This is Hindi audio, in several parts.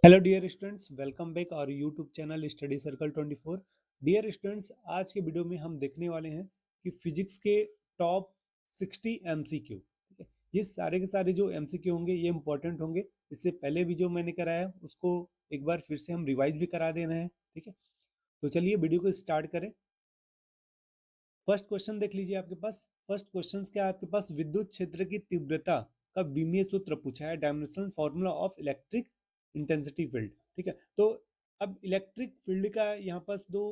Hello dear students, welcome back और YouTube channel study circle 24। Dear students, आज के वीडियो में हम देखने वाले हैं कि फिजिक्स के टॉप 60 एमसीक्यू। ठीक है, ये सारे के सारे जो एमसीक्यू होंगे ये इंपॉर्टेंट होंगे। इससे पहले भी जो मैंने कराया उसको एक बार फिर से हम रिवाइज भी करा दे रहे हैं। ठीक है, तो चलिए वीडियो को स्टार्ट करें। फर्स्ट क्वेश्चन देख लीजिए आपके पास। फर्स्ट क्वेश्चन क्या है आपके पास? विद्युत क्षेत्र की तीव्रता का विमीय सूत्र पूछा है, dimensional formula of electric intensity field. ठीक है, तो अब इलेक्ट्रिक फील्ड का यहाँ पास दो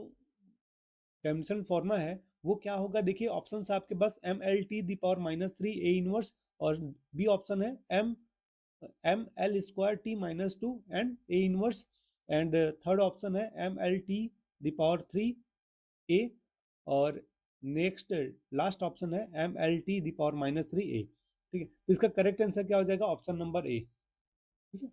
डायमेंशनल फॉर्मूला है, वो क्या होगा? देखिए ऑप्शंस आपके पास M L T the power -3 A inverse, और बी ऑप्शन है M L square T -2 and A inverse, and third option है M L T the power 3 A, और नेक्स्ट लास्ट ऑप्शन है M L T the power -3 A. ठीक है, तो इसका करेक्ट आंसर क्या हो जाएगा? Option number A. ठीक है,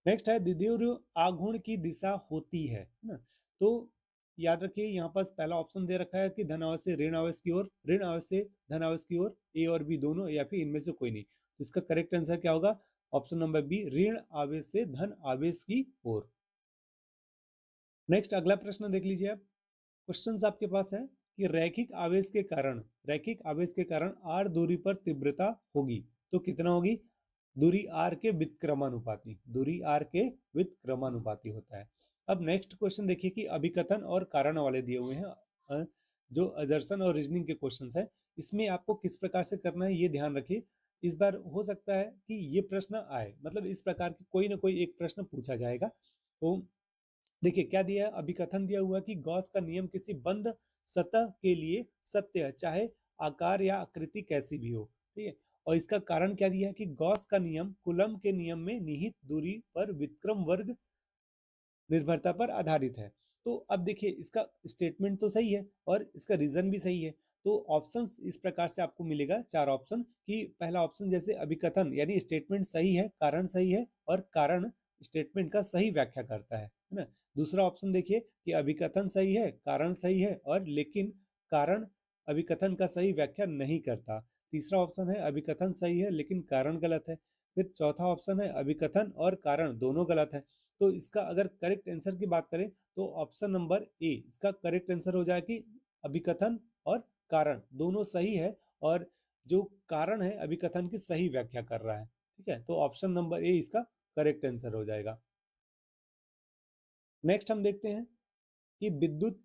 नेक्स्ट है द्विध्रुव आघूर्ण की दिशा होती है ना। तो याद रखिए यहाँ पास पहला ऑप्शन दे रखा है कि धन आवेश से ऋण आवेश की ओर, ऋण आवेश से धन आवेश की ओर, ए और बी दोनों, या फिर इनमें से कोई नहीं। तो इसका करेक्ट आंसर क्या होगा? ऑप्शन नंबर बी, ऋण आवेश से धन आवेश की ओर। नेक्स्ट अगला प्रश्न देख लीजिए आप। क्वेश्चन आपके पास है कि रैखिक आवेश के कारण आर दूरी पर तीव्रता होगी तो कितना होगी? दूरी आर के व्युत्क्रमानुपाती, दूरी आर के व्युत्क्रमानुपाती होता है। अब नेक्स्ट क्वेश्चन देखिए कि अभिकथन और कारण वाले दिए हुए हैं, जो अजर्सन और रीजनिंग के क्वेश्चंस है। इसमें आपको किस प्रकार से करना है ये ध्यान रखिए। इस बार हो सकता है कि ये प्रश्न आए, मतलब इस प्रकार की कोई ना कोई एक प्रश्न पूछा जाएगा। तो देखिए क्या दिया है, अभिकथन दिया हुआ कि गॉस का नियम किसी बंद सतह के लिए सत्य है, चाहे आकार या आकृति कैसी भी हो। ठीक है, और इसका कारण क्या दिया है कि गॉस का नियम कूलम के नियम में निहित दूरी पर विक्रम वर्ग निर्भरता पर आधारित है। तो अब देखिए इसका स्टेटमेंट तो सही है और इसका रीजन भी सही है। तो ऑप्शंस इस प्रकार से आपको मिलेगा, चार ऑप्शन, कि पहला ऑप्शन जैसे अभिकथन यानी स्टेटमेंट सही है, कारण सही है, और कारण स्टेटमेंट का सही व्याख्या करता है ना। दूसरा ऑप्शन देखिए कि अभिकथन सही है, कारण सही है, और लेकिन कारण अभिकथन का सही व्याख्या नहीं करता। तीसरा ऑप्शन है अभिकथन सही है लेकिन कारण गलत है। फिर चौथा ऑप्शन है अभिकथन और कारण दोनों गलत है। तो इसका अगर करेक्ट आंसर की बात करें तो ऑप्शन नंबर ए इसका करेक्ट आंसर हो जाएगा कि अभिकथन और कारण दोनों सही है, और जो कारण है अभिकथन की सही व्याख्या कर रहा है। ठीक है, तो ऑप्शन नंबर ए इसका करेक्ट आंसर हो जाएगा। नेक्स्ट हम देखते हैं कि विद्युत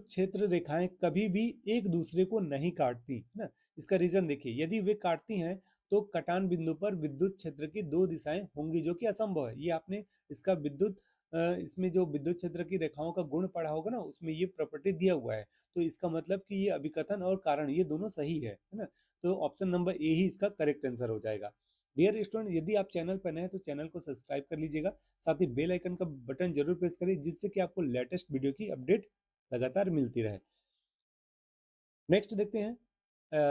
क्षेत्र रेखाएं कभी भी एक दूसरे को नहीं काटती है ना। इसका रीजन देखिए, यदि वे काटती हैं तो कटान बिंदु पर विद्युत क्षेत्र की दो दिशाएं होंगी जो कि असंभव है। ये आपने इसका इसमें जो विद्युत क्षेत्र की रेखाओं का गुण पढ़ा होगा ना, उसमें ये प्रॉपर्टी दिया हुआ है। तो इसका मतलब कि ये अभिकथन और कारण ये दोनों सही है ना। तो ऑप्शन नंबर ए ही इसका करेक्ट आंसर हो जाएगा। डियर स्टूडेंट, यदि आप चैनल पर नए हैं तो चैनल को सब्सक्राइब कर लीजिएगा, साथ ही बेल आइकन का बटन जरूर प्रेस करें जिससे कि आपको लेटेस्ट वीडियो की अपडेट लगातार मिलती रहे। नेक्स्ट देखते हैं।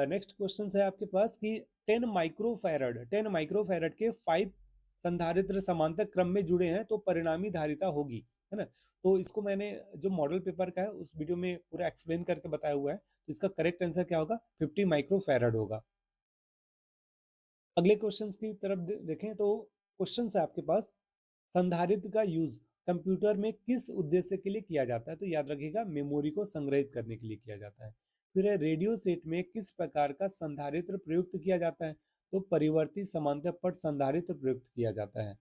नेक्स्ट क्वेश्चन है आपके पास कि 10 माइक्रोफैरड के 5 संधारित्र समांतर क्रम में जुड़े हैं तो परिणामी धारिता होगी, है ना। तो इसको मैंने जो मॉडल पेपर का है उस वीडियो में पूरा एक्सप्लेन करके बताया हुआ है। तो इसका करेक्ट आंसर क्या होगा? 50 माइक्रोफैरड होगा। अगले क्वेश्चन की तरफ देखें तो क्वेश्चन है आपके पास, संधारित्र का यूज कंप्यूटर में किस उद्देश्य के लिए किया जाता है? तो याद रखिएगा मेमोरी को संग्रहित करने के लिए किया जाता है। फिर है रेडियो सेट में किस प्रकार का संधारित्र प्रयुक्त किया जाता है? तो परिवर्ती समांतर पट संधारित्र प्रयुक्त किया जाता है।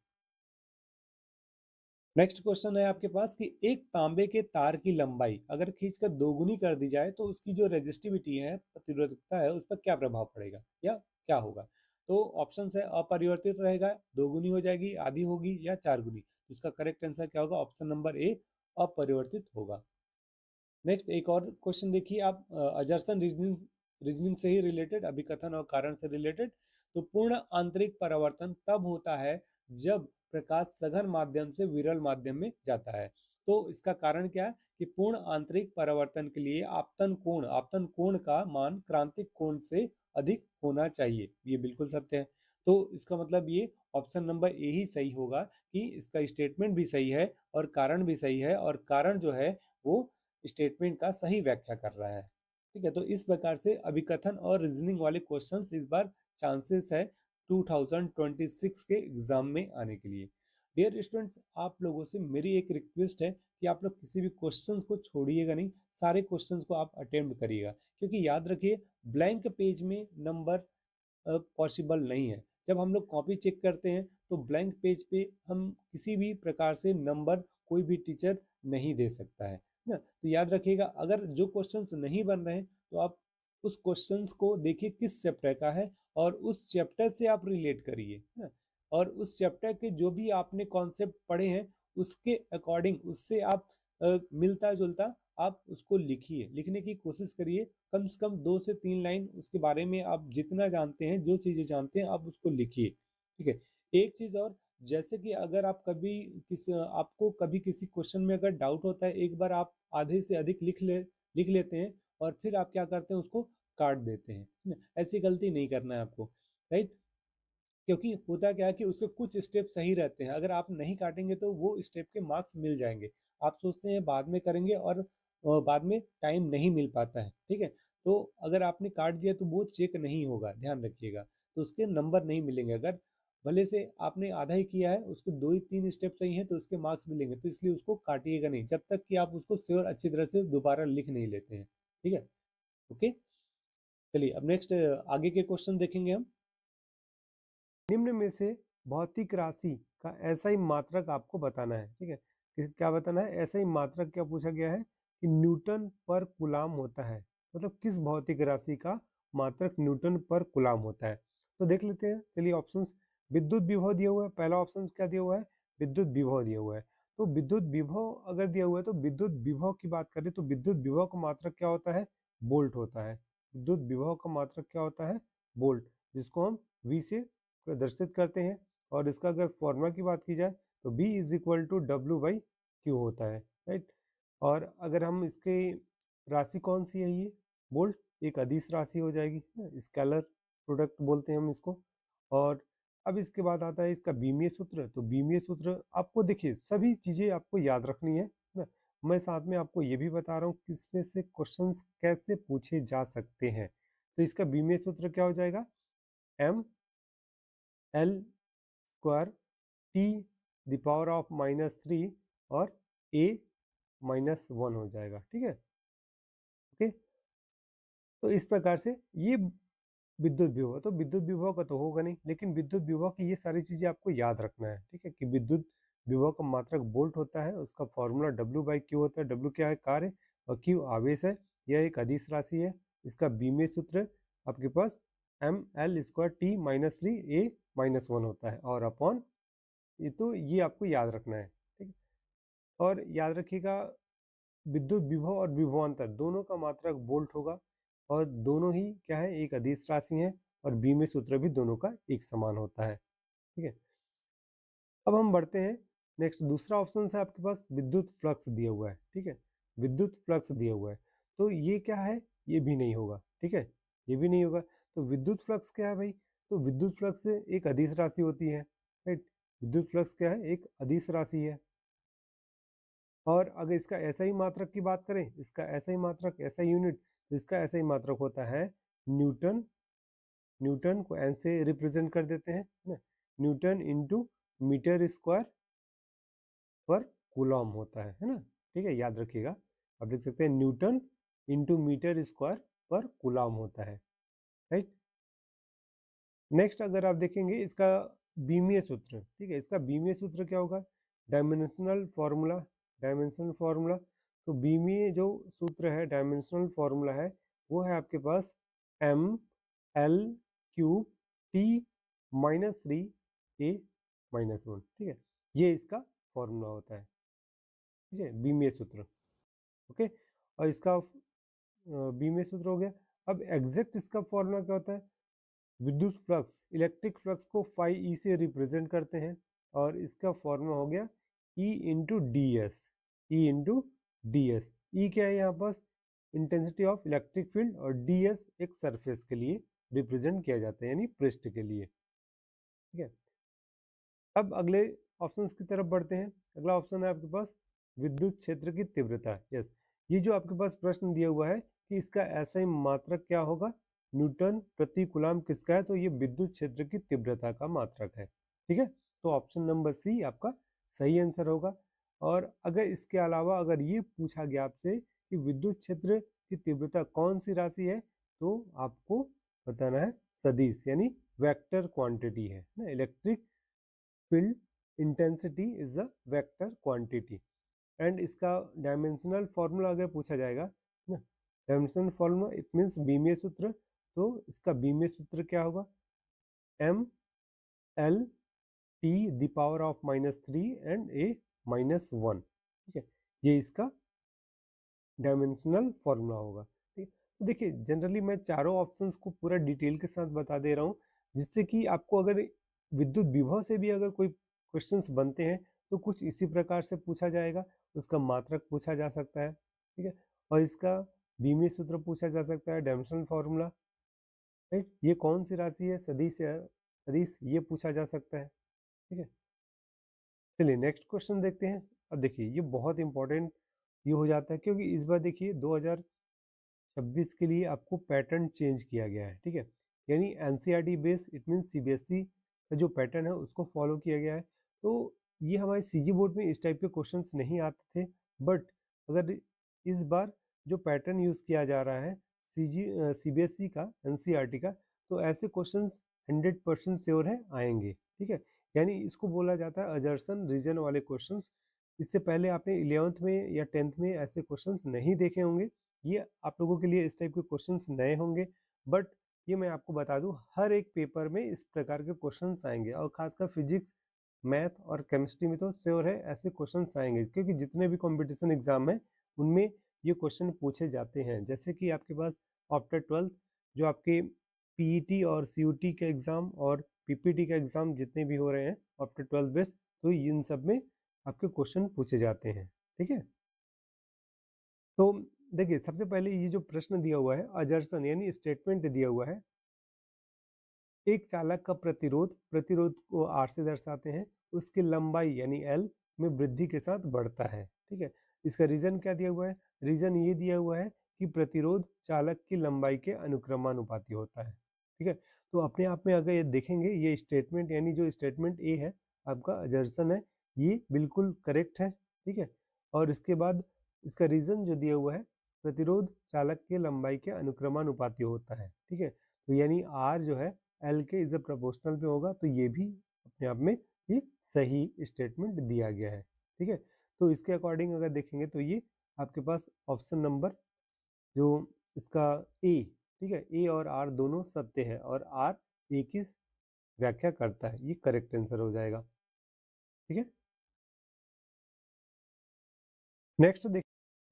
नेक्स्ट क्वेश्चन है आपके पास कि एक तांबे के तार की लंबाई अगर खींचकर दोगुनी कर दी जाए तो उसकी जो रेजिस्टिविटी है, प्रतिरोधकता है, उस पर क्या प्रभाव पड़ेगा या क्या होगा? तो ऑप्शन है अपरिवर्तित रहेगा, दोगुनी हो जाएगी, आधी होगी, या चार गुनी। तो इसका करेक्ट आंसर क्या होगा? ऑप्शन नंबर ए, अपरिवर्तित होगा। नेक्स्ट एक और क्वेश्चन देखिए आप, अजर्सन रीजनिंग रीजनिंग से ही रिलेटेड, अभिकथन और कारण से रिलेटेड। तो पूर्ण आंतरिक परावर्तन तब होता है जब प्रकाश सघन माध्यम से विरल माध्यम में जाता है। तो इसका कारण क्या है कि पूर्ण आंतरिक परावर्तन के लिए आपतन कोण का मान क्रांतिक कोण से अधिक होना चाहिए। ये बिल्कुल सत्य है। तो इसका मतलब ये ऑप्शन नंबर ए ही सही होगा कि इसका स्टेटमेंट भी सही है और कारण भी सही है, और कारण जो है वो स्टेटमेंट का सही व्याख्या कर रहा है। ठीक है, तो इस प्रकार से अभिकथन और रीजनिंग वाले क्वेश्चंस इस बार चांसेस है 2026 के एग्जाम में आने के लिए। डियर स्टूडेंट्स, आप लोगों से मेरी एक रिक्वेस्ट है कि आप लोग किसी भी क्वेश्चंस को छोड़िएगा नहीं, सारे क्वेश्चंस को आप अटेम्प्ट करिएगा, क्योंकि याद रखिए ब्लैंक पेज में नंबर पॉसिबल नहीं है। जब हम लोग कॉपी चेक करते हैं तो ब्लैंक पेज पे हम किसी भी प्रकार से नंबर कोई भी टीचर नहीं दे सकता है ना। तो याद रखिएगा, अगर जो क्वेश्चंस नहीं बन रहे हैं तो आप उस क्वेश्चंस को देखिए किस चैप्टर का है और उस चैप्टर से आप रिलेट करिए ना। और उस चैप्टर के जो भी आपने कॉन्सेप्ट पढ़े हैं उसके अकॉर्डिंग, उससे आप मिलता जुलता आप उसको लिखिए, लिखने की कोशिश करिए। कम से कम 2 से 3 लाइन उसके बारे में, आप जितना जानते हैं, जो चीजें जानते हैं आप उसको लिखिए, ठीक है। एक चीज और, जैसे कि अगर आप कभी आपको कभी किसी क्वेश्चन में अगर डाउट होता है, एक बार आप आधे से अधिक लिख लेते हैं और फिर आप क्या करते हैं, उसको काट देते हैं, है ना? ऐसी गलती नहीं करना है आपको, राइट। क्योंकि होता क्या है कि उसके कुछ स्टेप सही रहते हैं, अगर आप नहीं काटेंगे तो वो स्टेप के मार्क्स मिल जाएंगे। आप सोचते हैं बाद में करेंगे और बाद में टाइम नहीं मिल पाता है, ठीक है। तो अगर आपने काट दिया तो वो चेक नहीं होगा, ध्यान रखिएगा, तो उसके नंबर नहीं मिलेंगे। अगर भले से आपने आधा ही किया है, उसके 2 ही 3 स्टेप सही हैं तो उसके मार्क्स मिलेंगे, तो इसलिए उसको काटिएगा नहीं जब तक कि आप उसको श्योर अच्छी तरह से दोबारा लिख नहीं लेते हैं, ठीक है। ओके, चलिए अब नेक्स्ट आगे के क्वेश्चन देखेंगे हम। निम्न में से भौतिक राशि का ऐसा ही मात्रक आपको बताना है, ठीक है। क्या बताना है, ऐसा ही मात्रक क्या पूछा गया है कि न्यूटन पर कूलाम होता है, मतलब किस भौतिक राशि का मात्रक न्यूटन पर कूलाम होता है। तो देख लेते हैं, चलिए ऑप्शंस। विद्युत विभव दिया हुआ है, पहला ऑप्शन क्या दिया हुआ है, विद्युत विभव दिया हुआ है। तो विद्युत विभव अगर दिया हुआ है तो विद्युत विभव की बात करें तो विद्युत विभव का मात्रक क्या होता है, वोल्ट होता है। विद्युत विभव का मात्रक क्या होता है, वोल्ट, जिसको हम V से प्रदर्शित करते हैं। और इसका अगर फॉर्मूला की बात की जाए तो B is equal to W/Q होता है, राइट। और अगर हम इसके राशि कौन सी है, ये वोल्ट एक अदिश राशि हो जाएगी, स्केलर प्रोडक्ट बोलते हैं हम इसको। और अब इसके बाद आता है इसका बीमीय सूत्र। तो बीमीय सूत्र आपको देखिए सभी चीजें आपको याद रखनी है ना। मैं साथ में आपको ये भी बता रहा हूँ कि इसमें से क्वेश्चंस कैसे पूछे जा सकते हैं। तो इसका बीमीय सूत्र क्या हो जाएगा, ml² T⁻³ और A-1 हो जाएगा, ठीक है। ओके, तो इस प्रकार से ये विद्युत विभव, तो विद्युत विभव का तो होगा नहीं, लेकिन विद्युत विभव की ये सारी चीजें आपको याद रखना है, ठीक है। कि विद्युत विभव का मात्रक वोल्ट होता है, उसका फॉर्मूला W/Q होता है। W क्या है, कार्य, और Q आवेश है, यह एक अदिश राशि है। इसका बीमीय सूत्र आपके पास ml² T-3 A-1 होता है, और अपॉन ये, तो ये आपको याद रखना है, ठीक है। और याद रखिएगा विद्युत विभव और विभवांतर दोनों का मात्रक वोल्ट होगा, और दोनों ही क्या है, एक अदिश राशि है, और बीमीय सूत्र भी दोनों का एक समान होता है, ठीक है। अब हम बढ़ते हैं नेक्स्ट, दूसरा ऑप्शन है आपके पास विद्युत फ्लक्स दिया हुआ है, ठीक है। विद्युत फ्लक्स दिया हुआ है, तो ये क्या है, ये भी नहीं होगा, ठीक है, ये भी नहीं होगा। तो विद्युत फ्लक्स क्या है भाई, तो विद्युत फ्लक्स एक अदिश राशि होती है, राइट। विद्युत फ्लक्स क्या है, एक अदिश राशि है। और अगर इसका ऐसा ही मात्रक की बात करें, इसका ऐसा ही मात्रक, ऐसा यूनिट, तो इसका ऐसा ही मात्रक होता है न्यूटन। न्यूटन को एन से रिप्रेजेंट कर देते हैं ना, न्यूटन इंटू मीटर स्क्वायर पर कूलॉम होता है ना, ठीक है। याद रखिएगा, आप देख सकते हैं न्यूटन इंटू मीटर स्क्वायर पर कूलॉम होता है, राइट। नेक्स्ट अगर आप देखेंगे इसका बीमीय सूत्र, ठीक है, इसका बीमीय सूत्र क्या होगा, डायमेंशनल फॉर्मूला। डायमेंशनल फॉर्मूला, तो बीमीय जो सूत्र है, डायमेंशनल फॉर्मूला है, वो है आपके पास ml³ T-3 A-1, ठीक है। ये इसका फॉर्मूला होता है, ठीक है, बीमीय सूत्र। ओके, और इसका बीमीय सूत्र हो गया। अब एग्जैक्ट इसका फॉर्मूला क्या होता है, विद्युत फ्लक्स, इलेक्ट्रिक फ्लक्स को φE से रिप्रेजेंट करते हैं, और इसका फॉर्मूला हो गया E/ds। E/ds, E क्या है यहाँ पास, इंटेंसिटी ऑफ इलेक्ट्रिक फील्ड, और ds एक सरफेस के लिए रिप्रेजेंट किया जाता है, यानी पृष्ठ के लिए, ठीक है। अब अगले ऑप्शंस की तरफ बढ़ते हैं। अगला ऑप्शन है आपके पास विद्युत क्षेत्र की तीव्रता। यस, ये जो आपके पास प्रश्न दिया हुआ है कि इसका ऐसा ही मात्रक क्या होगा, न्यूटन प्रति कूलम किसका है, तो ये विद्युत क्षेत्र की तीव्रता का मात्रक है, ठीक है। तो ऑप्शन नंबर सी आपका सही आंसर होगा। और अगर इसके अलावा अगर ये पूछा गया आपसे कि विद्युत क्षेत्र की तीव्रता कौन सी राशि है, तो आपको बताना है सदिश यानी वेक्टर क्वांटिटी है ना। Electric field intensity is a vector quantity. And इसका डायमेंशनल फॉर्मूला अगर पूछा जाएगा ना, डायमेंशनल फॉर्मूला इट मीन्स बीमीय सूत्र, तो इसका बीमीय सूत्र क्या होगा, M L T the power of -3 and A -1। ठीक है, ये इसका डायमेंशनल फॉर्मूला होगा। ठीक है, तो देखिए जनरली मैं चारों ऑप्शंस को पूरा डिटेल के साथ बता दे रहा हूँ, जिससे कि आपको अगर विद्युत विभव से भी अगर कोई क्वेश्चंस बनते हैं तो कुछ इसी प्रकार से पूछा जाएगा। उसका मात्रक पूछा जा सकता है, ठीक है, और इसका बीमीय सूत्र पूछा जा सकता है, डायमेंशनल फॉर्मूला, राइट, ये कौन सी राशि है, सदिश है, सदिश, ये पूछा जा सकता है। ठीक है, चलिए नेक्स्ट क्वेश्चन देखते हैं। अब देखिए ये बहुत इंपॉर्टेंट ये हो जाता है, क्योंकि इस बार देखिए 2026 के लिए आपको पैटर्न चेंज किया गया है। ठीक है, यानी NCERT base it mean CBSE का जो पैटर्न है उसको फॉलो किया गया है। तो ये हमारे सीजी बोर्ड में इस टाइप के क्वेश्चंस नहीं आते थे, बट अगर इस बार जो पैटर्न यूज़ किया जा रहा है सीबीएसई का, एनसीईआरटी का, तो ऐसे क्वेश्चंस 100% श्योर है आएंगे। ठीक है, यानी इसको बोला जाता है अजर्सन रीजन वाले क्वेश्चंस। इससे पहले आपने 11th में या 10th में ऐसे क्वेश्चंस नहीं देखे होंगे, ये आप लोगों के लिए इस टाइप के क्वेश्चंस नए होंगे, बट ये मैं आपको बता दूं हर एक पेपर में इस प्रकार के क्वेश्चंस आएंगे, और खासकर फिजिक्स, मैथ और केमिस्ट्री में तो श्योर है ऐसे क्वेश्चंस आएंगे, क्योंकि जितने भी कंपटीशन एग्जाम है उनमें ये क्वेश्चन पूछे जाते हैं। जैसे कि आपके पास आफ्टर 12th जो आपके पीईटी और सीयूटी के एग्जाम और पीपीटी का एग्जाम जितने भी हो रहे हैं आफ्टर 12th बेस, तो इन सब में आपके क्वेश्चन पूछे जाते हैं। ठीक है, तो देखिए सबसे पहले ये जो प्रश्न दिया हुआ है अजर्सन यानी स्टेटमेंट दिया हुआ है, एक चालक का प्रतिरोध, प्रतिरोध को आर से दर्शाते हैं, उसकी लंबाई यानी एल में वृद्धि के साथ बढ़ता है। ठीक है, इसका रीजन क्या दिया हुआ है, रीजन ये दिया हुआ है कि प्रतिरोध चालक की लंबाई के अनुक्रमानुपाती होता है। ठीक है, तो अपने आप में अगर ये देखेंगे ये स्टेटमेंट यानी जो स्टेटमेंट ए है आपका अजर्सन है, ये बिल्कुल करेक्ट है। ठीक है, और इसके बाद इसका रीजन जो दिया हुआ है प्रतिरोध चालक के लंबाई के अनुक्रमानुपाती होता है। ठीक है, तो यानी आर जो है एल के इज अ प्रोपोर्शनल पे होगा, तो ये भी अपने आप में ये सही स्टेटमेंट दिया गया है। ठीक है, तो इसके अकॉर्डिंग अगर देखेंगे तो ये आपके पास ऑप्शन नंबर जो इसका ए, ठीक है, ए और आर दोनों सत्य है और आर ए की व्याख्या करता है, ये करेक्ट आंसर हो जाएगा। ठीक है, नेक्स्ट देख,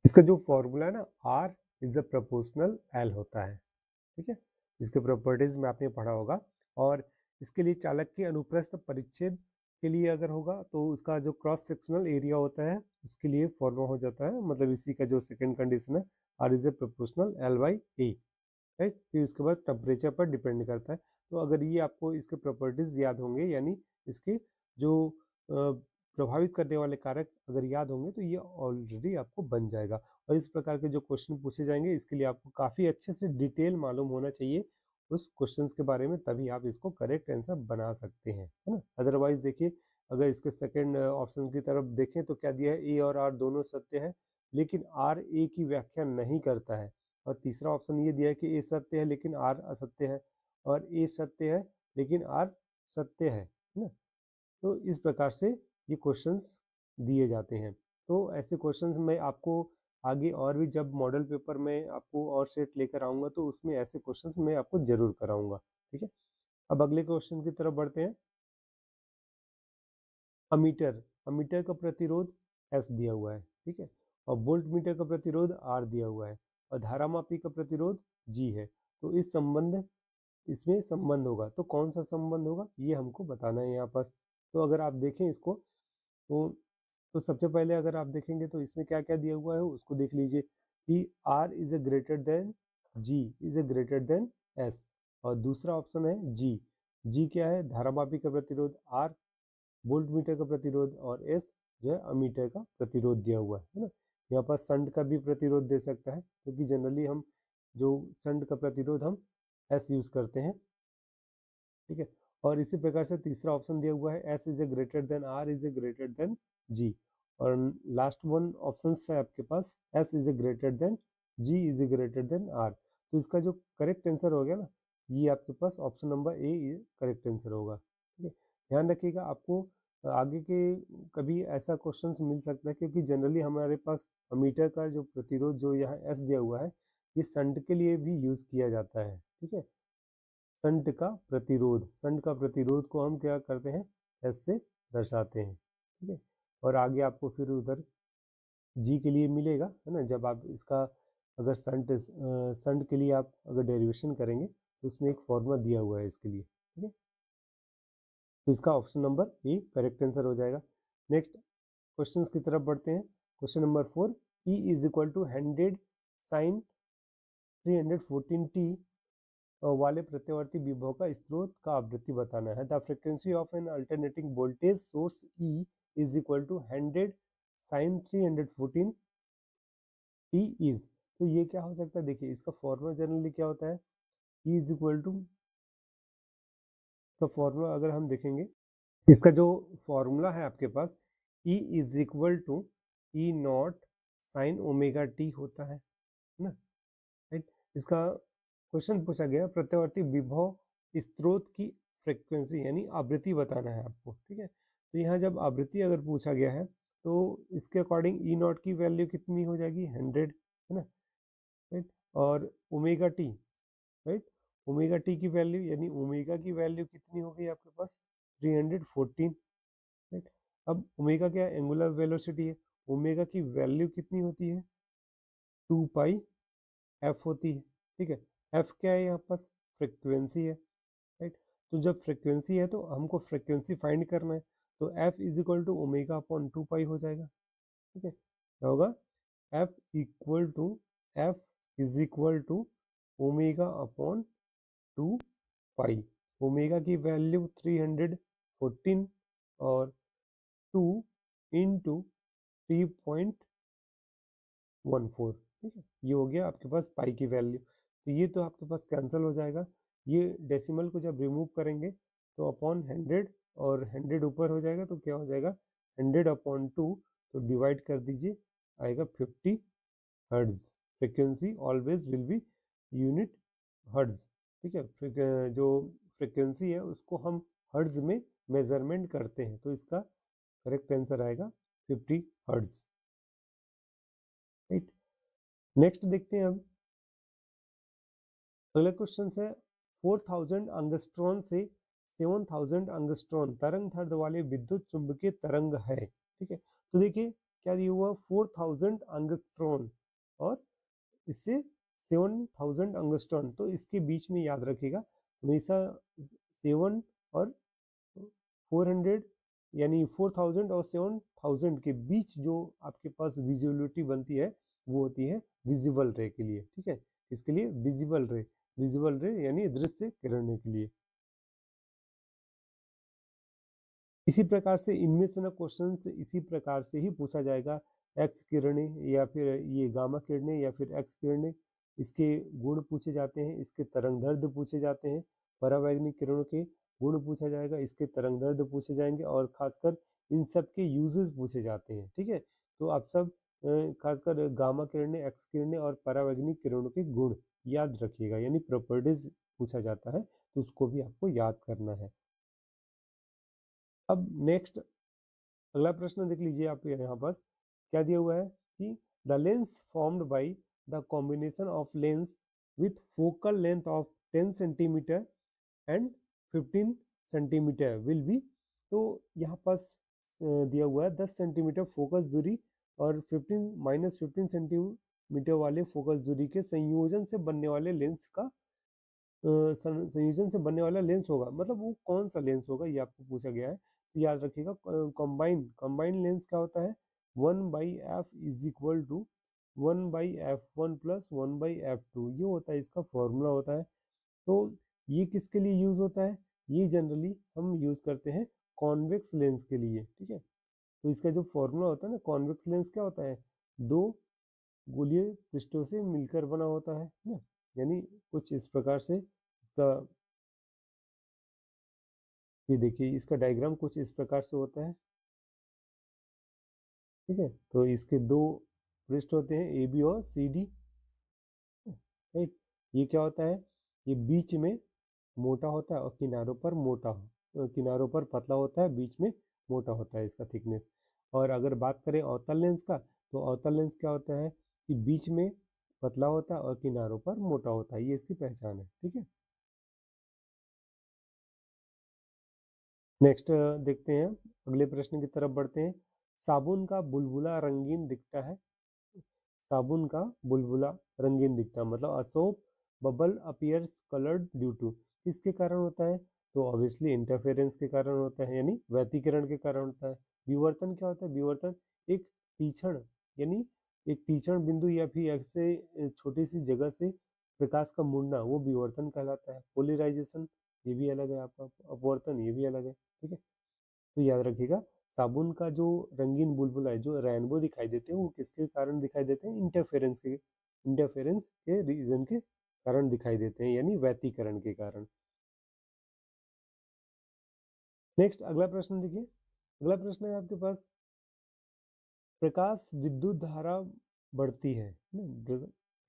इसका जो फॉर्मूला है ना R is a proportional L होता है। ठीक है, इसके प्रॉपर्टीज में आपने पढ़ा होगा, और इसके लिए चालक के अनुप्रस्थ परिच्छेद के लिए अगर होगा तो उसका जो क्रॉस सेक्शनल एरिया होता है उसके लिए फॉर्मूला हो जाता है, मतलब इसी का जो सेकंड कंडीशन है R is a proportional L by A, right. फिर उसके बाद टेम्परेचर पर डिपेंड करता है। तो अगर ये आपको इसके प्रॉपर्टीज याद होंगे यानी इसके जो प्रभावित करने वाले कारक अगर याद होंगे तो ये ऑलरेडी आपको बन जाएगा। और इस प्रकार के जो क्वेश्चन पूछे जाएंगे इसके लिए आपको काफ़ी अच्छे से डिटेल मालूम होना चाहिए उस क्वेश्चंस के बारे में, तभी आप इसको करेक्ट आंसर बना सकते हैं, है ना। अदरवाइज देखिए अगर इसके सेकंड ऑप्शन की तरफ देखें तो क्या दिया है, ए और आर दोनों सत्य है लेकिन आर ए की व्याख्या नहीं करता है, और तीसरा ऑप्शन ये दिया है कि ए सत्य है लेकिन आर असत्य है, और ए सत्य है लेकिन आर सत्य है ना। तो इस प्रकार से ये क्वेश्चंस दिए जाते हैं। तो ऐसे क्वेश्चंस मैं आपको आगे और भी जब मॉडल पेपर में आपको और सेट लेकर आऊँगा तो उसमें ऐसे क्वेश्चंस मैं आपको ज़रूर कराऊँगा। ठीक है, अब अगले क्वेश्चन की तरफ बढ़ते हैं। अमीटर, अमीटर का प्रतिरोध एस दिया हुआ है, ठीक है, और वोल्ट मीटर का प्रतिरोध आर दिया हुआ है, और धारामापी का प्रतिरोध जी है। तो इस संबंध, इसमें संबंध होगा, तो कौन सा संबंध होगा ये हमको बताना है यहाँ पर। तो अगर आप देखें इसको तो सबसे पहले अगर आप देखेंगे तो इसमें क्या क्या दिया हुआ है उसको देख लीजिए कि R is a greater than G is a greater than S, और दूसरा ऑप्शन है जी, जी क्या है, धारामापी का प्रतिरोध, आर वोल्ट मीटर का प्रतिरोध, और एस जो है अमीटर का प्रतिरोध दिया हुआ है ना। यहाँ पर संड का भी प्रतिरोध दे सकता है, क्योंकि जनरली हम जो संड का प्रतिरोध हम एस यूज करते हैं। ठीक है, और इसी प्रकार से तीसरा ऑप्शन दिया हुआ है S is a greater then R is a greater then G, और लास्ट वन ऑप्शन है आपके पास S is a greater then G is a greater then R। तो इसका जो करेक्ट आंसर हो गया ना, ये आपके पास option number A correct answer होगा। ठीक है, ध्यान रखिएगा, आपको आगे के कभी ऐसा क्वेश्चन मिल सकता है, क्योंकि जनरली हमारे पास अमीटर का जो प्रतिरोध जो यहाँ एस दिया हुआ है, ये शंट के लिए भी यूज किया जाता है। ठीक है, शंट का प्रतिरोध को हम क्या करते हैं, एस से दर्शाते हैं। ठीक है, और आगे आपको फिर उधर जी के लिए मिलेगा, है ना, जब आप इसका अगर शंट के लिए आप अगर डेरिवेशन करेंगे तो उसमें एक फॉर्मूला दिया हुआ है इसके लिए। ठीक है, तो इसका option number A correct answer हो जाएगा। नेक्स्ट क्वेश्चंस की तरफ बढ़ते हैं। Question number 4, E is equal to 100 sine 314t वाले प्रत्यावर्ती विभव का स्रोत का आवृत्ति बताना है। The frequency of an alternating voltage source E is equal to 100 sine 314 t is. तो ये क्या हो सकता है, देखिए इसका फॉर्मूला जनरली क्या होता है, E इज इक्वल टू, का फॉर्मूला अगर हम देखेंगे, इसका जो फॉर्मूला है आपके पास, E is equal to E naught sine omega T होता है ना, राइट। इसका क्वेश्चन पूछा गया प्रत्यावर्ती विभव स्रोत की फ्रीक्वेंसी यानी आवृत्ति बताना है आपको। ठीक है, तो यहाँ जब आवृत्ति अगर पूछा गया है तो इसके अकॉर्डिंग ई नॉट की वैल्यू कितनी हो जाएगी, 100, है ना, राइट। और omega T, right, omega T की वैल्यू यानी ओमेगा की वैल्यू कितनी हो गई आपके पास, 314, राइट। अब ओमेगा क्या है, एंगुलर वेलोसिटी है, ओमेगा की वैल्यू कितनी होती है, 2 पाई एफ होती है। ठीक है, एफ क्या है यहाँ पास, फ्रिक्वेंसी है, राइट। तो जब फ्रिक्वेंसी है तो हमको फ्रिक्वेंसी फाइंड करना है, तो F is equal to omega upon 2 pi हो जाएगा। ठीक है, क्या होगा, F equal to, F is equal to omega upon 2 pi. Omega की वैल्यू 314 और 2 इंटू 3.14। ठीक है, ये हो गया आपके पास पाई की वैल्यू। तो ये तो आपके पास कैंसिल हो जाएगा, ये डेसिमल को जब रिमूव करेंगे तो अपॉन 100, और 100 ऊपर हो जाएगा तो क्या हो जाएगा, 100 अपॉन 2, तो डिवाइड कर दीजिए, आएगा 50 hertz. Frequency always will be unit hertz. ठीक है, जो फ्रिक्वेंसी है उसको हम हर्ट्ज में मेजरमेंट करते हैं, तो इसका करेक्ट आंसर आएगा 50 हर्ट्ज, राइट। नेक्स्ट देखते हैं, अब अगला क्वेश्चन है, 4000 अंगस्ट्रॉन से 7000 अंगस्ट्रॉन तरंग दैर्ध्य वाले विद्युत चुंबकीय तरंग है। ठीक है, तो देखिए क्या दिया हुआ, 4000 अंगस्ट्रॉन और इससे 7000 अंगस्ट्रॉन, तो इसके बीच में याद रखिएगा हमेशा 7 और 400 यानी 4000 और 7000 के बीच जो आपके पास विजिबिलिटी बनती है वो होती है विजिबल रे के लिए। ठीक है, इसके लिए विजिबल रे यानी दृश्य किरणें के लिए। इसी प्रकार से इनमें से ना क्वेश्चन इसी प्रकार से ही पूछा जाएगा, एक्स किरणें या फिर ये गामा किरणें या फिर एक्स किरणें, इसके गुण पूछे जाते हैं, इसके तरंग दैर्ध्य पूछे जाते हैं, परावैंगनिक किरणों के गुण पूछा जाएगा, इसके तरंग दैर्ध्य पूछे जाएंगे, और खासकर इन सब के यूजेस पूछे जाते हैं। ठीक है, तो आप सब खासकर गामा किरणें, एक्स किरणें और परावैंगनिक किरणों के गुण याद रखिएगा, यानी प्रॉपर्टीज पूछा जाता है, तो उसको भी आपको याद करना है। अब नेक्स्ट अगला प्रश्न देख लीजिए, आप यहाँ पास क्या दिया हुआ है कि the lens formed by the combination of lens with focal length of 10 centimetre and 15 centimetre will be. तो यहाँ पास दिया हुआ है 10 सेंटीमीटर फोकस दूरी और 15 सेंटीमीटर वाले फोकस दूरी के संयोजन से बनने वाले लेंस का संयोजन से बनने वाला लेंस होगा, मतलब वो कौन सा लेंस होगा ये आपको पूछा गया है। तो याद रखिएगा कंबाइन लेंस क्या होता है, 1/f is equal to 1/f1 plus 1/f2, ये होता है, इसका फॉर्मूला होता है। तो ये किसके लिए यूज होता है, ये जनरली हम यूज करते हैं कॉन्वेक्स लेंस के लिए। ठीक है, तो इसका जो फॉर्मूला होता है ना, कॉन्वेक्स लेंस क्या होता है, दो गोलीय पृष्ठों से मिलकर बना होता है ना, यानी कुछ इस प्रकार से इसका ये देखिए इसका डायग्राम कुछ इस प्रकार से होता है, ठीक है। तो इसके दो पृष्ठ होते हैं, ए बी और सी डी, राइट। ये क्या होता है, ये बीच में मोटा होता है और किनारों पर किनारों पर पतला होता है, बीच में मोटा होता है इसका थिकनेस। और अगर बात करें अवतल लेंस का, तो अवतल लेंस क्या होता है कि बीच में पतला होता है और किनारों पर मोटा होता है, ये इसकी पहचान है, ठीक है। नेक्स्ट देखते हैं, अगले प्रश्न की तरफ बढ़ते हैं। साबुन का बुलबुला रंगीन दिखता है, साबुन का बुलबुला रंगीन दिखता है, मतलब a soap bubble appears coloured due to, किसके कारण होता है, तो ऑब्वियसली इंटरफेरेंस के कारण होता है, यानी व्यतिकरण के कारण होता है। विवर्तन क्या होता है, विवर्तन एक तीक्ष्ण, यानी एक तीक्ष्ण बिंदु या फिर ऐसे छोटी सी जगह से प्रकाश का मुड़ना, वो विवर्तन कहलाता है। पोलराइजेशन ये भी अलग है आपका, अपवर्तन ये भी अलग है, ठीक है। तो याद रखिएगा, साबुन का जो रंगीन बुलबुला है, जो रेनबो दिखाई देते हैं, वो किसके कारण दिखाई देते हैं, इंटरफेरेंस के रीजन के कारण दिखाई देते हैं, यानी व्यतिकरण के कारण। नेक्स्ट अगला प्रश्न देखिए, अगला प्रश्न है आपके पास, प्रकाश विद्युत धारा बढ़ती है ना,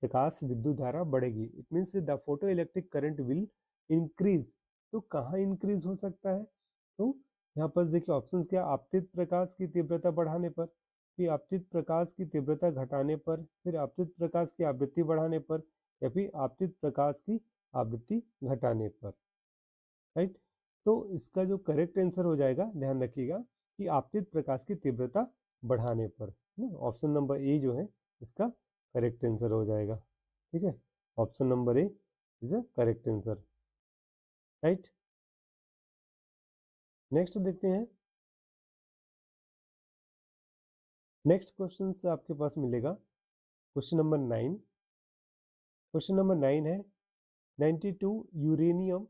प्रकाश विद्युत धारा बढ़ेगी, it means the photo electric current will increase. तो कहाँ इंक्रीज हो सकता है, तो यहाँ पर देखिए ऑप्शंस क्या, आपतित प्रकाश की तीव्रता बढ़ाने पर, फिर आपतित प्रकाश की तीव्रता घटाने पर, फिर आपतित प्रकाश की आवृत्ति बढ़ाने पर, या फिर आपतित प्रकाश की आवृत्ति घटाने पर, राइट। तो इसका जो करेक्ट आंसर हो जाएगा, ध्यान रखिएगा, कि आपतित प्रकाश की तीव्रता बढ़ाने पर। ऑप्शन नंबर ए जो है इसका करेक्ट आंसर हो जाएगा, ठीक है। Option number A is a correct answer, right. Next देखते हैं, नेक्स्ट क्वेश्चन से आपके पास मिलेगा क्वेश्चन नंबर 9। क्वेश्चन नंबर 9 है 92 यूरेनियम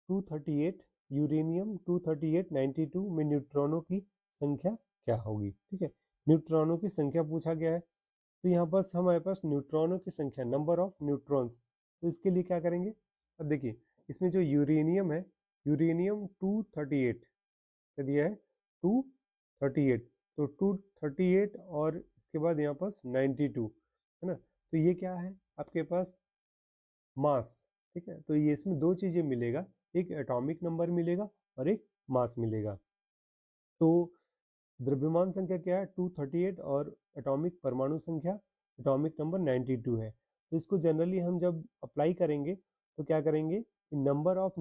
238, यूरेनियम 238 92 में न्यूट्रॉनों की संख्या क्या होगी, ठीक है। न्यूट्रॉनों की संख्या पूछा गया है, तो यहाँ पर हमारे पास न्यूट्रॉनों की संख्या, नंबर ऑफ न्यूट्रॉन्स, तो इसके लिए क्या करेंगे, अब देखिए इसमें जो यूरेनियम है, यूरेनियम 238 क्या दिया है, 238, तो 238 और इसके बाद यहाँ पास 92 है ना, तो ये क्या है आपके पास, मास, ठीक है। तो ये इसमें दो चीजें मिलेगा, एक एटॉमिक नंबर मिलेगा और एक मास मिलेगा। तो द्रव्यमान संख्या क्या है 238 और एटॉमिक परमाणु संख्या, एटॉमिक नंबर 92 है। तो इसको जनरली हम जब अप्लाई करेंगे तो क्या करेंगे, नंबर ऑफ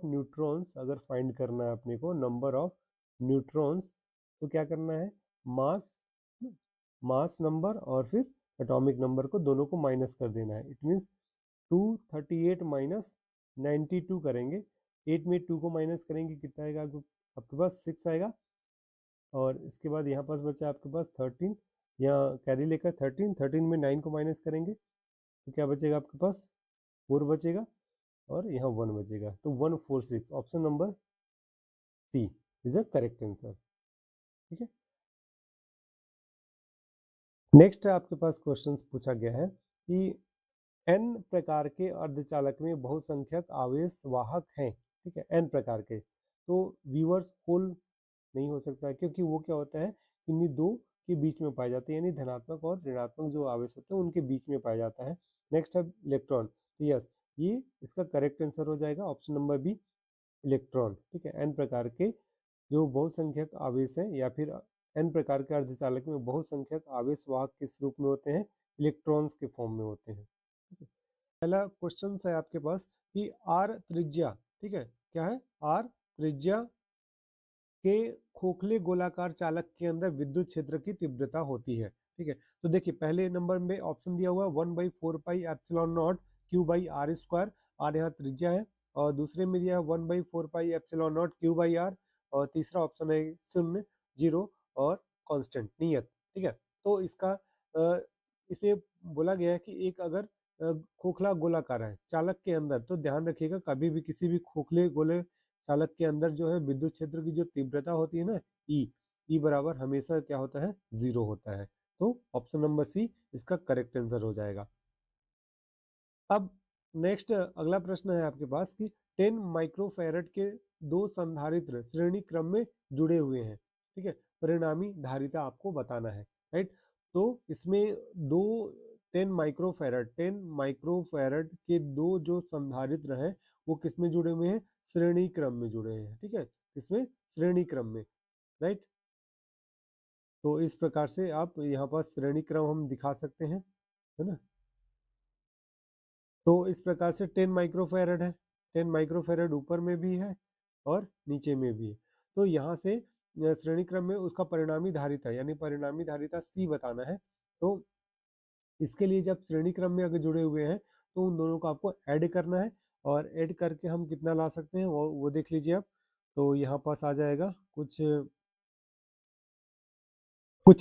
न्यूट्रॉन्स अगर फाइंड करना है अपने को, नंबर ऑफ न्यूट्रॉन्स, तो क्या करना है, मास मास नंबर और फिर एटॉमिक नंबर को, दोनों को माइनस कर देना है। इट मीन्स 238 माइनस 92 करेंगे, 8 में 2 को माइनस करेंगे, कितना आएगा आपके पास 6 आएगा, और इसके बाद यहाँ पास बचा आपके पास 13, यहाँ कैरी लेकर 13 में 9 को माइनस करेंगे तो क्या बचेगा आपके पास, 4 बचेगा, और यहाँ 1 बचेगा, तो 146, option number C is a correct answer, ठीक है। नेक्स्ट आपके पास क्वेश्चन पूछा गया है कि एन प्रकार के अर्धचालक में बहुसंख्यक आवेश वाहक हैं, ठीक है, एन प्रकार के, तो व्यूअर्स होल नहीं हो सकता है, क्योंकि वो क्या होता है, इन्हीं दो के बीच में पाए जाते हैं, यानी धनात्मक और ऋणात्मक जो आवेश होते हैं उनके बीच में पाया जाता है। नेक्स्ट है इलेक्ट्रॉन, तो यस, ये इसका करेक्ट आंसर हो जाएगा, ऑप्शन नंबर बी इलेक्ट्रॉन, ठीक है। एन प्रकार के जो बहुसंख्यक आवेश है, या फिर एन प्रकार के अर्धचालक में बहुसंख्यक आवेश वाहक किस रूप में होते हैं, इलेक्ट्रॉन्स के फॉर्म में होते हैं। पहला क्वेश्चन है आपके पास कि आर त्रिज्या, ठीक है, क्या है, आर त्रिज्या के खोखले गोलाकार चालक के अंदर विद्युत क्षेत्र की तीव्रता होती है, ठीक है। तो देखिए पहले नंबर में ऑप्शन दिया हुआ है 1/4πε0 Q/r², आर यहाँ त्रिज्या है, और दूसरे में दिया है 1/4πε0 Q/r, और तीसरा ऑप्शन है शून्य, जीरो और कांस्टेंट, नियत, ठीक है। तो इसका इसमें बोला गया है कि एक अगर खोखला गोलाकार है चालक के अंदर, तो ध्यान रखिएगा कभी भी किसी भी खोखले गोले चालक के अंदर जो है विद्युत क्षेत्र की जो तीव्रता होती है ना, ई बराबर हमेशा क्या होता है, 0 होता है। तो ऑप्शन नंबर सी इसका करेक्ट आंसर हो जाएगा। अब नेक्स्ट अगला प्रश्न है आपके पास कि 10 माइक्रोफैरड के दो संधारित्र श्रेणी क्रम में जुड़े हुए हैं, ठीक है, परिणामी धारिता आपको बताना है, राइट। तो इसमें दो 10 माइक्रोफैरड के दो जो संधारित्र हैं वो किस में जुड़े हुए हैं, श्रेणी क्रम में जुड़े हैं, ठीक है, इसमें श्रेणी क्रम में, राइट। तो इस प्रकार से आप यहाँ पर श्रेणी क्रम हम दिखा सकते हैं, है ना। तो इस प्रकार से 10 माइक्रोफैरड है, 10 माइक्रोफैरड ऊपर में भी है और नीचे में भी है। तो यहाँ से श्रेणी क्रम में उसका परिणामी धारिता यानी परिणामी धारिता C बताना है। तो इसके लिए जब श्रेणी क्रम में अगर जुड़े हुए हैं तो उन दोनों को आपको ऐड करना है, और ऐड करके हम कितना ला सकते हैं वो देख लीजिए आप। तो यहाँ पास आ जाएगा कुछ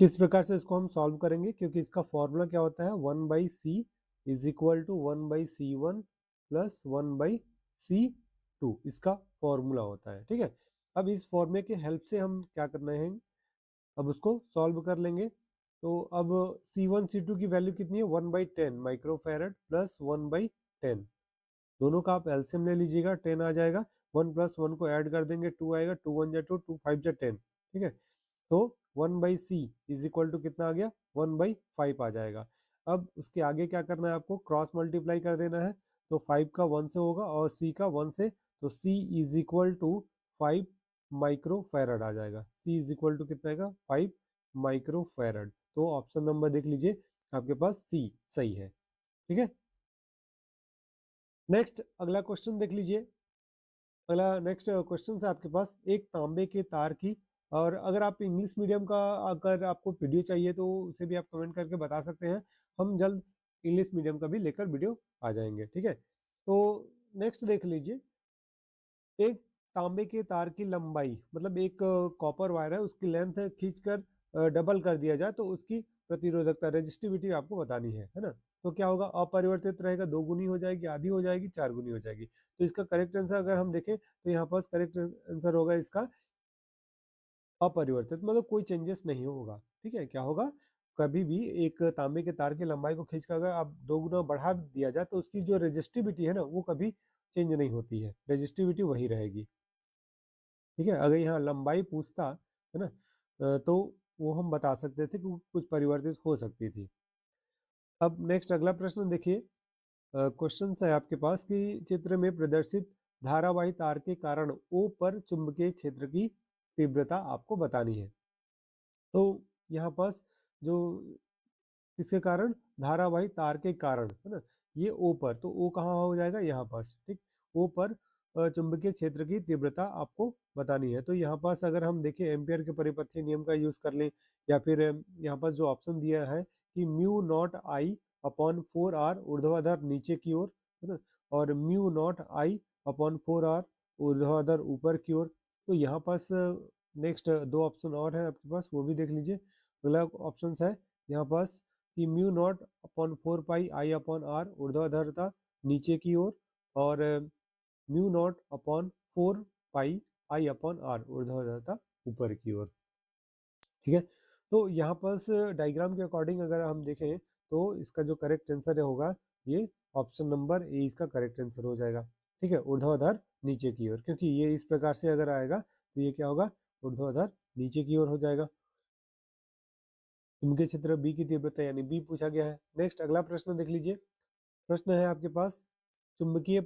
इस प्रकार से इसको हम सॉल्व करेंगे, क्योंकि इसका फॉर्मूला क्या होता है, 1/c is equal to 1/c1 plus 1/c2 इसका फॉर्मूला होता है, ठीक है। अब इस फॉर्मूले के हेल्प से हम क्या करना है, अब उसको सॉल्व कर लेंगे। तो अब C1 C2 की वैल्यू कितनी है, 1/10 माइक्रोफैरड प्लस 1/10, दोनों का आप एलसीएम ले लीजिएगा, 10 आ जाएगा, 1 प्लस 1 को ऐड कर देंगे, 2 आएगा, 2 1 जा 2, 2 5 जा 10, ठीक है। तो 1/c इज इक्वल टू कितना आ गया, 1/5 आ जाएगा। अब उसके आगे क्या करना है, आपको क्रॉस मल्टीप्लाई कर देना है। तो 5 का 1 से होगा और c का 1 से, तो c is equal to 5 microfarad आ जाएगा। c इज इक्वल टू कितना आएगा, 5 माइक्रोफैरड। तो ऑप्शन नंबर देख लीजिए, आपके पास c सही है, ठीक है। नेक्स्ट अगला क्वेश्चन देख लीजिए। अगला नेक्स्ट क्वेश्चन है आपके पास, एक तांबे के तार की, और अगर आप इंग्लिश मीडियम का अगर आपको वीडियो चाहिए तो उसे भी आप कमेंट करके बता सकते हैं, हम जल्द इंग्लिश मीडियम का भी लेकर वीडियो आ जाएंगे, ठीक है। तो नेक्स्ट देख लीजिए, एक तांबे के तार की लंबाई, मतलब एक कॉपर वायर है, उसकी लेंथ खींचकर डबल कर दिया जाए तो उसकी प्रतिरोधकता रेजिस्टिविटी आपको बतानी है ना। तो क्या होगा, अपरिवर्तित रहेगा, 2 गुनी हो जाएगी, आधी हो जाएगी, 4 गुनी हो जाएगी। तो इसका करेक्ट आंसर अगर हम देखें तो यहाँ पास करेक्ट आंसर होगा इसका अपरिवर्तित, मतलब कोई चेंजेस नहीं होगा, ठीक है। क्या होगा, कभी भी एक तांबे के तार की लंबाई को खींचकर अगर आप 2 गुना बढ़ा दिया जाए तो उसकी जो रेजिस्टिविटी है ना वो कभी चेंज नहीं होती है, रेजिस्टिविटी वही रहेगी, ठीक है। अगर यहाँ लंबाई पूछता है ना, तो वो हम बता सकते थे कि कुछ परिवर्तित हो सकती थी। अब नेक्स्ट अगला प्रश्न देखिए, क्वेश्चन है आपके पास कि चित्र में प्रदर्शित धारावाही तार के कारण O पर चुंबकीय क्षेत्र की तीव्रता आपको बतानी है। तो यहाँ पास जो किसके कारण, धारावाही तार के कारण, है ना, ये O पर, तो O कहाँ हो जाएगा, यहाँ पास, ठीक। O पर चुंबकीय क्षेत्र की तीव्रता आपको बतानी है। तो यहाँ पास अगर हम देखें एम्पियर के परिपथीय नियम का यूज कर लें, या फिर यहाँ पास जो ऑप्शन दिया है कि mu not I upon 4r ऊर्ध्वाधर नीचे की ओर, है ना, और mu not I upon 4r ऊर्ध्वाधर ऊपर की ओर। तो यहाँ पास नेक्स्ट दो ऑप्शन और है आपके पास, वो भी देख लीजिए। अगला ऑप्शन है यहाँ पास कि mu naught upon 4 pi I upon R ऊर्ध्वाधरता नीचे की ओर, और mu naught upon 4 pi I upon R ऊर्ध्वाधरता ऊपर की ओर, ठीक है। तो यहाँ पर डायग्राम के अकॉर्डिंग अगर हम देखें तो इसका जो करेक्ट आंसर होगा ये ऑप्शन नंबर ए इसका करेक्ट आंसर हो जाएगा, ठीक है, ऊर्ध्वाधर नीचे की ओर, क्योंकि ये इस प्रकार से अगर आएगा तो ये क्या होगा, ऊर्ध्वाधर नीचे की ओर हो जाएगा। चुंबकीय क्षेत्र बी की तीव्रता यानी बी पूछा गया है। नेक्स्ट अगला प्रश्न देख लीजिए, प्रश्न है आपके पास, चुंबकीय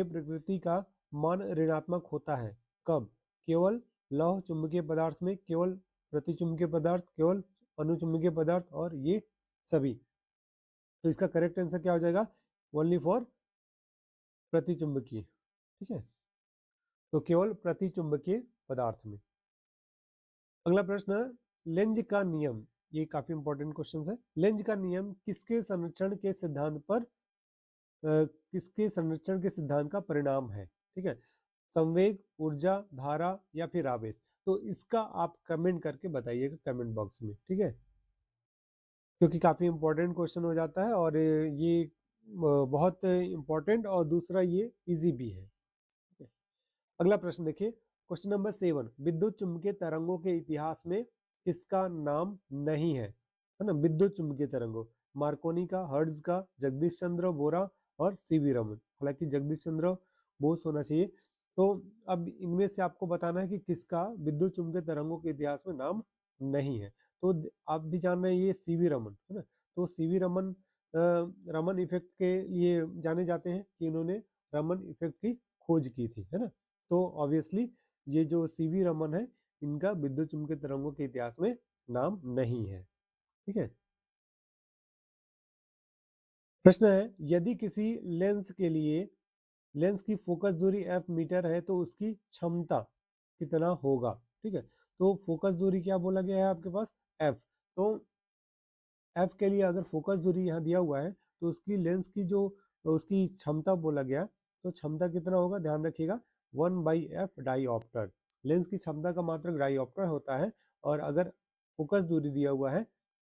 प्रकृति का मान ऋणात्मक होता है कब, केवल लौह चुंबकीय पदार्थ में, केवल प्रतिचुंबकीय पदार्थ, केवल अनुचुंबकीय पदार्थ, और ये सभी। तो इसका करेक्ट आंसर क्या हो जाएगा, ओनली फॉर प्रतिचुंबकीय, ठीक है, तो केवल प्रतिचुंबकीय पदार्थ में। अगला प्रश्न, लेंज का नियम, ये काफी इंपॉर्टेंट क्वेश्चन है। लेंज का नियम किसके संरक्षण के सिद्धांत पर किसके संरक्षण के सिद्धांत का परिणाम है, ठीक है, संवेग, ऊर्जा, धारा या फिर आवेश। तो इसका आप कमेंट करके बताइएगा कमेंट बॉक्स में, ठीक है, क्योंकि काफी इंपॉर्टेंट क्वेश्चन हो जाता है, और ये बहुत इंपॉर्टेंट, और दूसरा ये इजी भी है। अगला प्रश्न देखिए, क्वेश्चन नंबर 7, विद्युत चुम्बकीय तरंगों के इतिहास में किसका नाम नहीं है ना, विद्युत चुम्बकीय तरंगों, मार्कोनी का, हर्ट्ज का, जगदीश चंद्र बोरा और सीवी रमन। हालांकि जगदीश चंद्र बोस होना चाहिए। तो अब इनमें से आपको बताना है कि किसका विद्युत चुंबकीय तरंगों के इतिहास में नाम नहीं है। तो आप भी जान रहे हैं ये सीवी रमन है ना। तो सीवी रमन रमन इफेक्ट के लिए जाने जाते हैं कि इन्होंने रमन इफेक्ट की खोज की थी, है ना। तो ऑब्वियसली ये जो सीवी रमन है इनका विद्युत चुंबकीय तरंगों के इतिहास में नाम नहीं है। ठीक है। प्रश्न है, यदि किसी लेंस के लिए लेंस की फोकस दूरी f मीटर है तो उसकी क्षमता कितना होगा। ठीक है। तो फोकस दूरी क्या बोला गया है आपके पास, f। तो f के लिए अगर फोकस दूरी यहाँ दिया हुआ है तो उसकी लेंस की जो उसकी क्षमता बोला गया, तो क्षमता कितना होगा ध्यान रखिएगा, 1/f डाईऑप्टर। लेंस की क्षमता का मात्रक डाईऑप्टर होता है, और अगर फोकस दूरी दिया हुआ है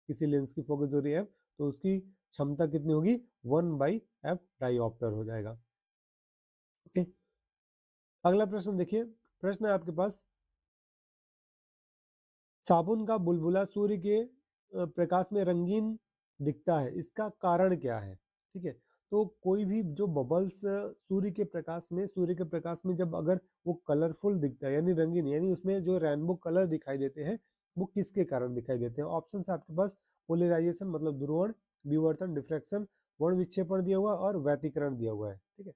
किसी लेंस की फोकस दूरी f, तो उसकी क्षमता कितनी होगी, 1/f डाईऑप्टर हो जाएगा। ओके। अगला प्रश्न देखिए, प्रश्न है आपके पास, साबुन का बुलबुला सूर्य के प्रकाश में रंगीन दिखता है, इसका कारण क्या है। ठीक है। तो कोई भी जो बबल्स सूर्य के प्रकाश में जब अगर वो कलरफुल दिखता है यानी रंगीन, यानी उसमें जो रेनबो कलर दिखाई देते हैं वो किसके कारण दिखाई देते हैं। ऑप्शन है आपके पास, पोलराइजेशन मतलब ध्रुवण, विवर्तन डिफ्रैक्शन, वर्ण विक्षेपण दिया हुआ और व्यतिकरण दिया हुआ है। ठीक है।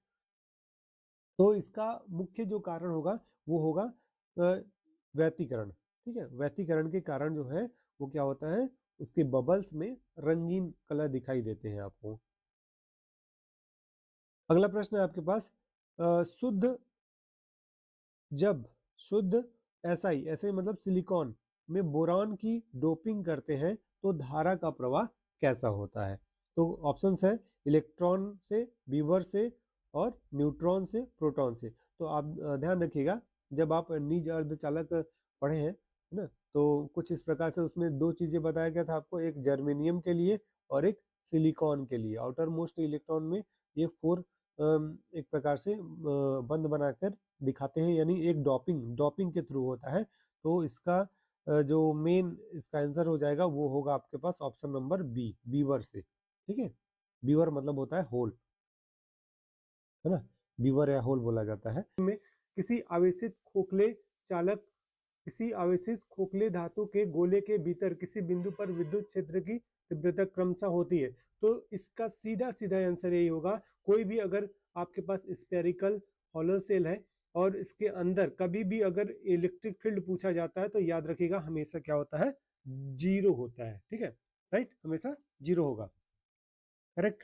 तो इसका मुख्य जो कारण होगा वो होगा व्यतिकरण। ठीक है। व्यतिकरण के कारण जो है वो क्या होता है, उसके बबल्स में रंगीन कलर दिखाई देते हैं आपको। अगला प्रश्न है आपके पास, जब शुद्ध SI मतलब सिलिकॉन में बोरान की डोपिंग करते हैं तो धारा का प्रवाह कैसा होता है। तो ऑप्शंस है, इलेक्ट्रॉन से, वीवर से, और न्यूट्रॉन से, प्रोटॉन से। तो आप ध्यान रखिएगा, जब आप निज अर्धचालक पढ़े हैं, है ना, तो कुछ इस प्रकार से उसमें दो चीजें बताया गया था आपको, एक जर्मेनियम के लिए और एक सिलिकॉन के लिए। आउटर मोस्ट इलेक्ट्रॉन में ये 4 एक प्रकार से बंद बनाकर दिखाते हैं, यानी एक डॉपिंग के थ्रू होता है। तो इसका जो मेन इसका आंसर हो जाएगा वो होगा आपके पास ऑप्शन नंबर बी, बीवर से। ठीक है। बीवर मतलब होता है होल, है ना, बीवर या होल बोला जाता है। में किसी आवेशित खोखले चालक किसी आवेशित खोखले धातु के गोले के भीतर किसी बिंदु पर विद्युत क्षेत्र की तीव्रता क्रमशः होती है। तो इसका सीधा सीधा आंसर यही होगा, कोई भी अगर आपके पास स्फेरिकल हॉलो सेल है और इसके अंदर कभी भी अगर इलेक्ट्रिक फील्ड पूछा जाता है तो याद रखिएगा हमेशा क्या होता है, जीरो होता है। ठीक है, राइट, हमेशा जीरो होगा। करेक्ट।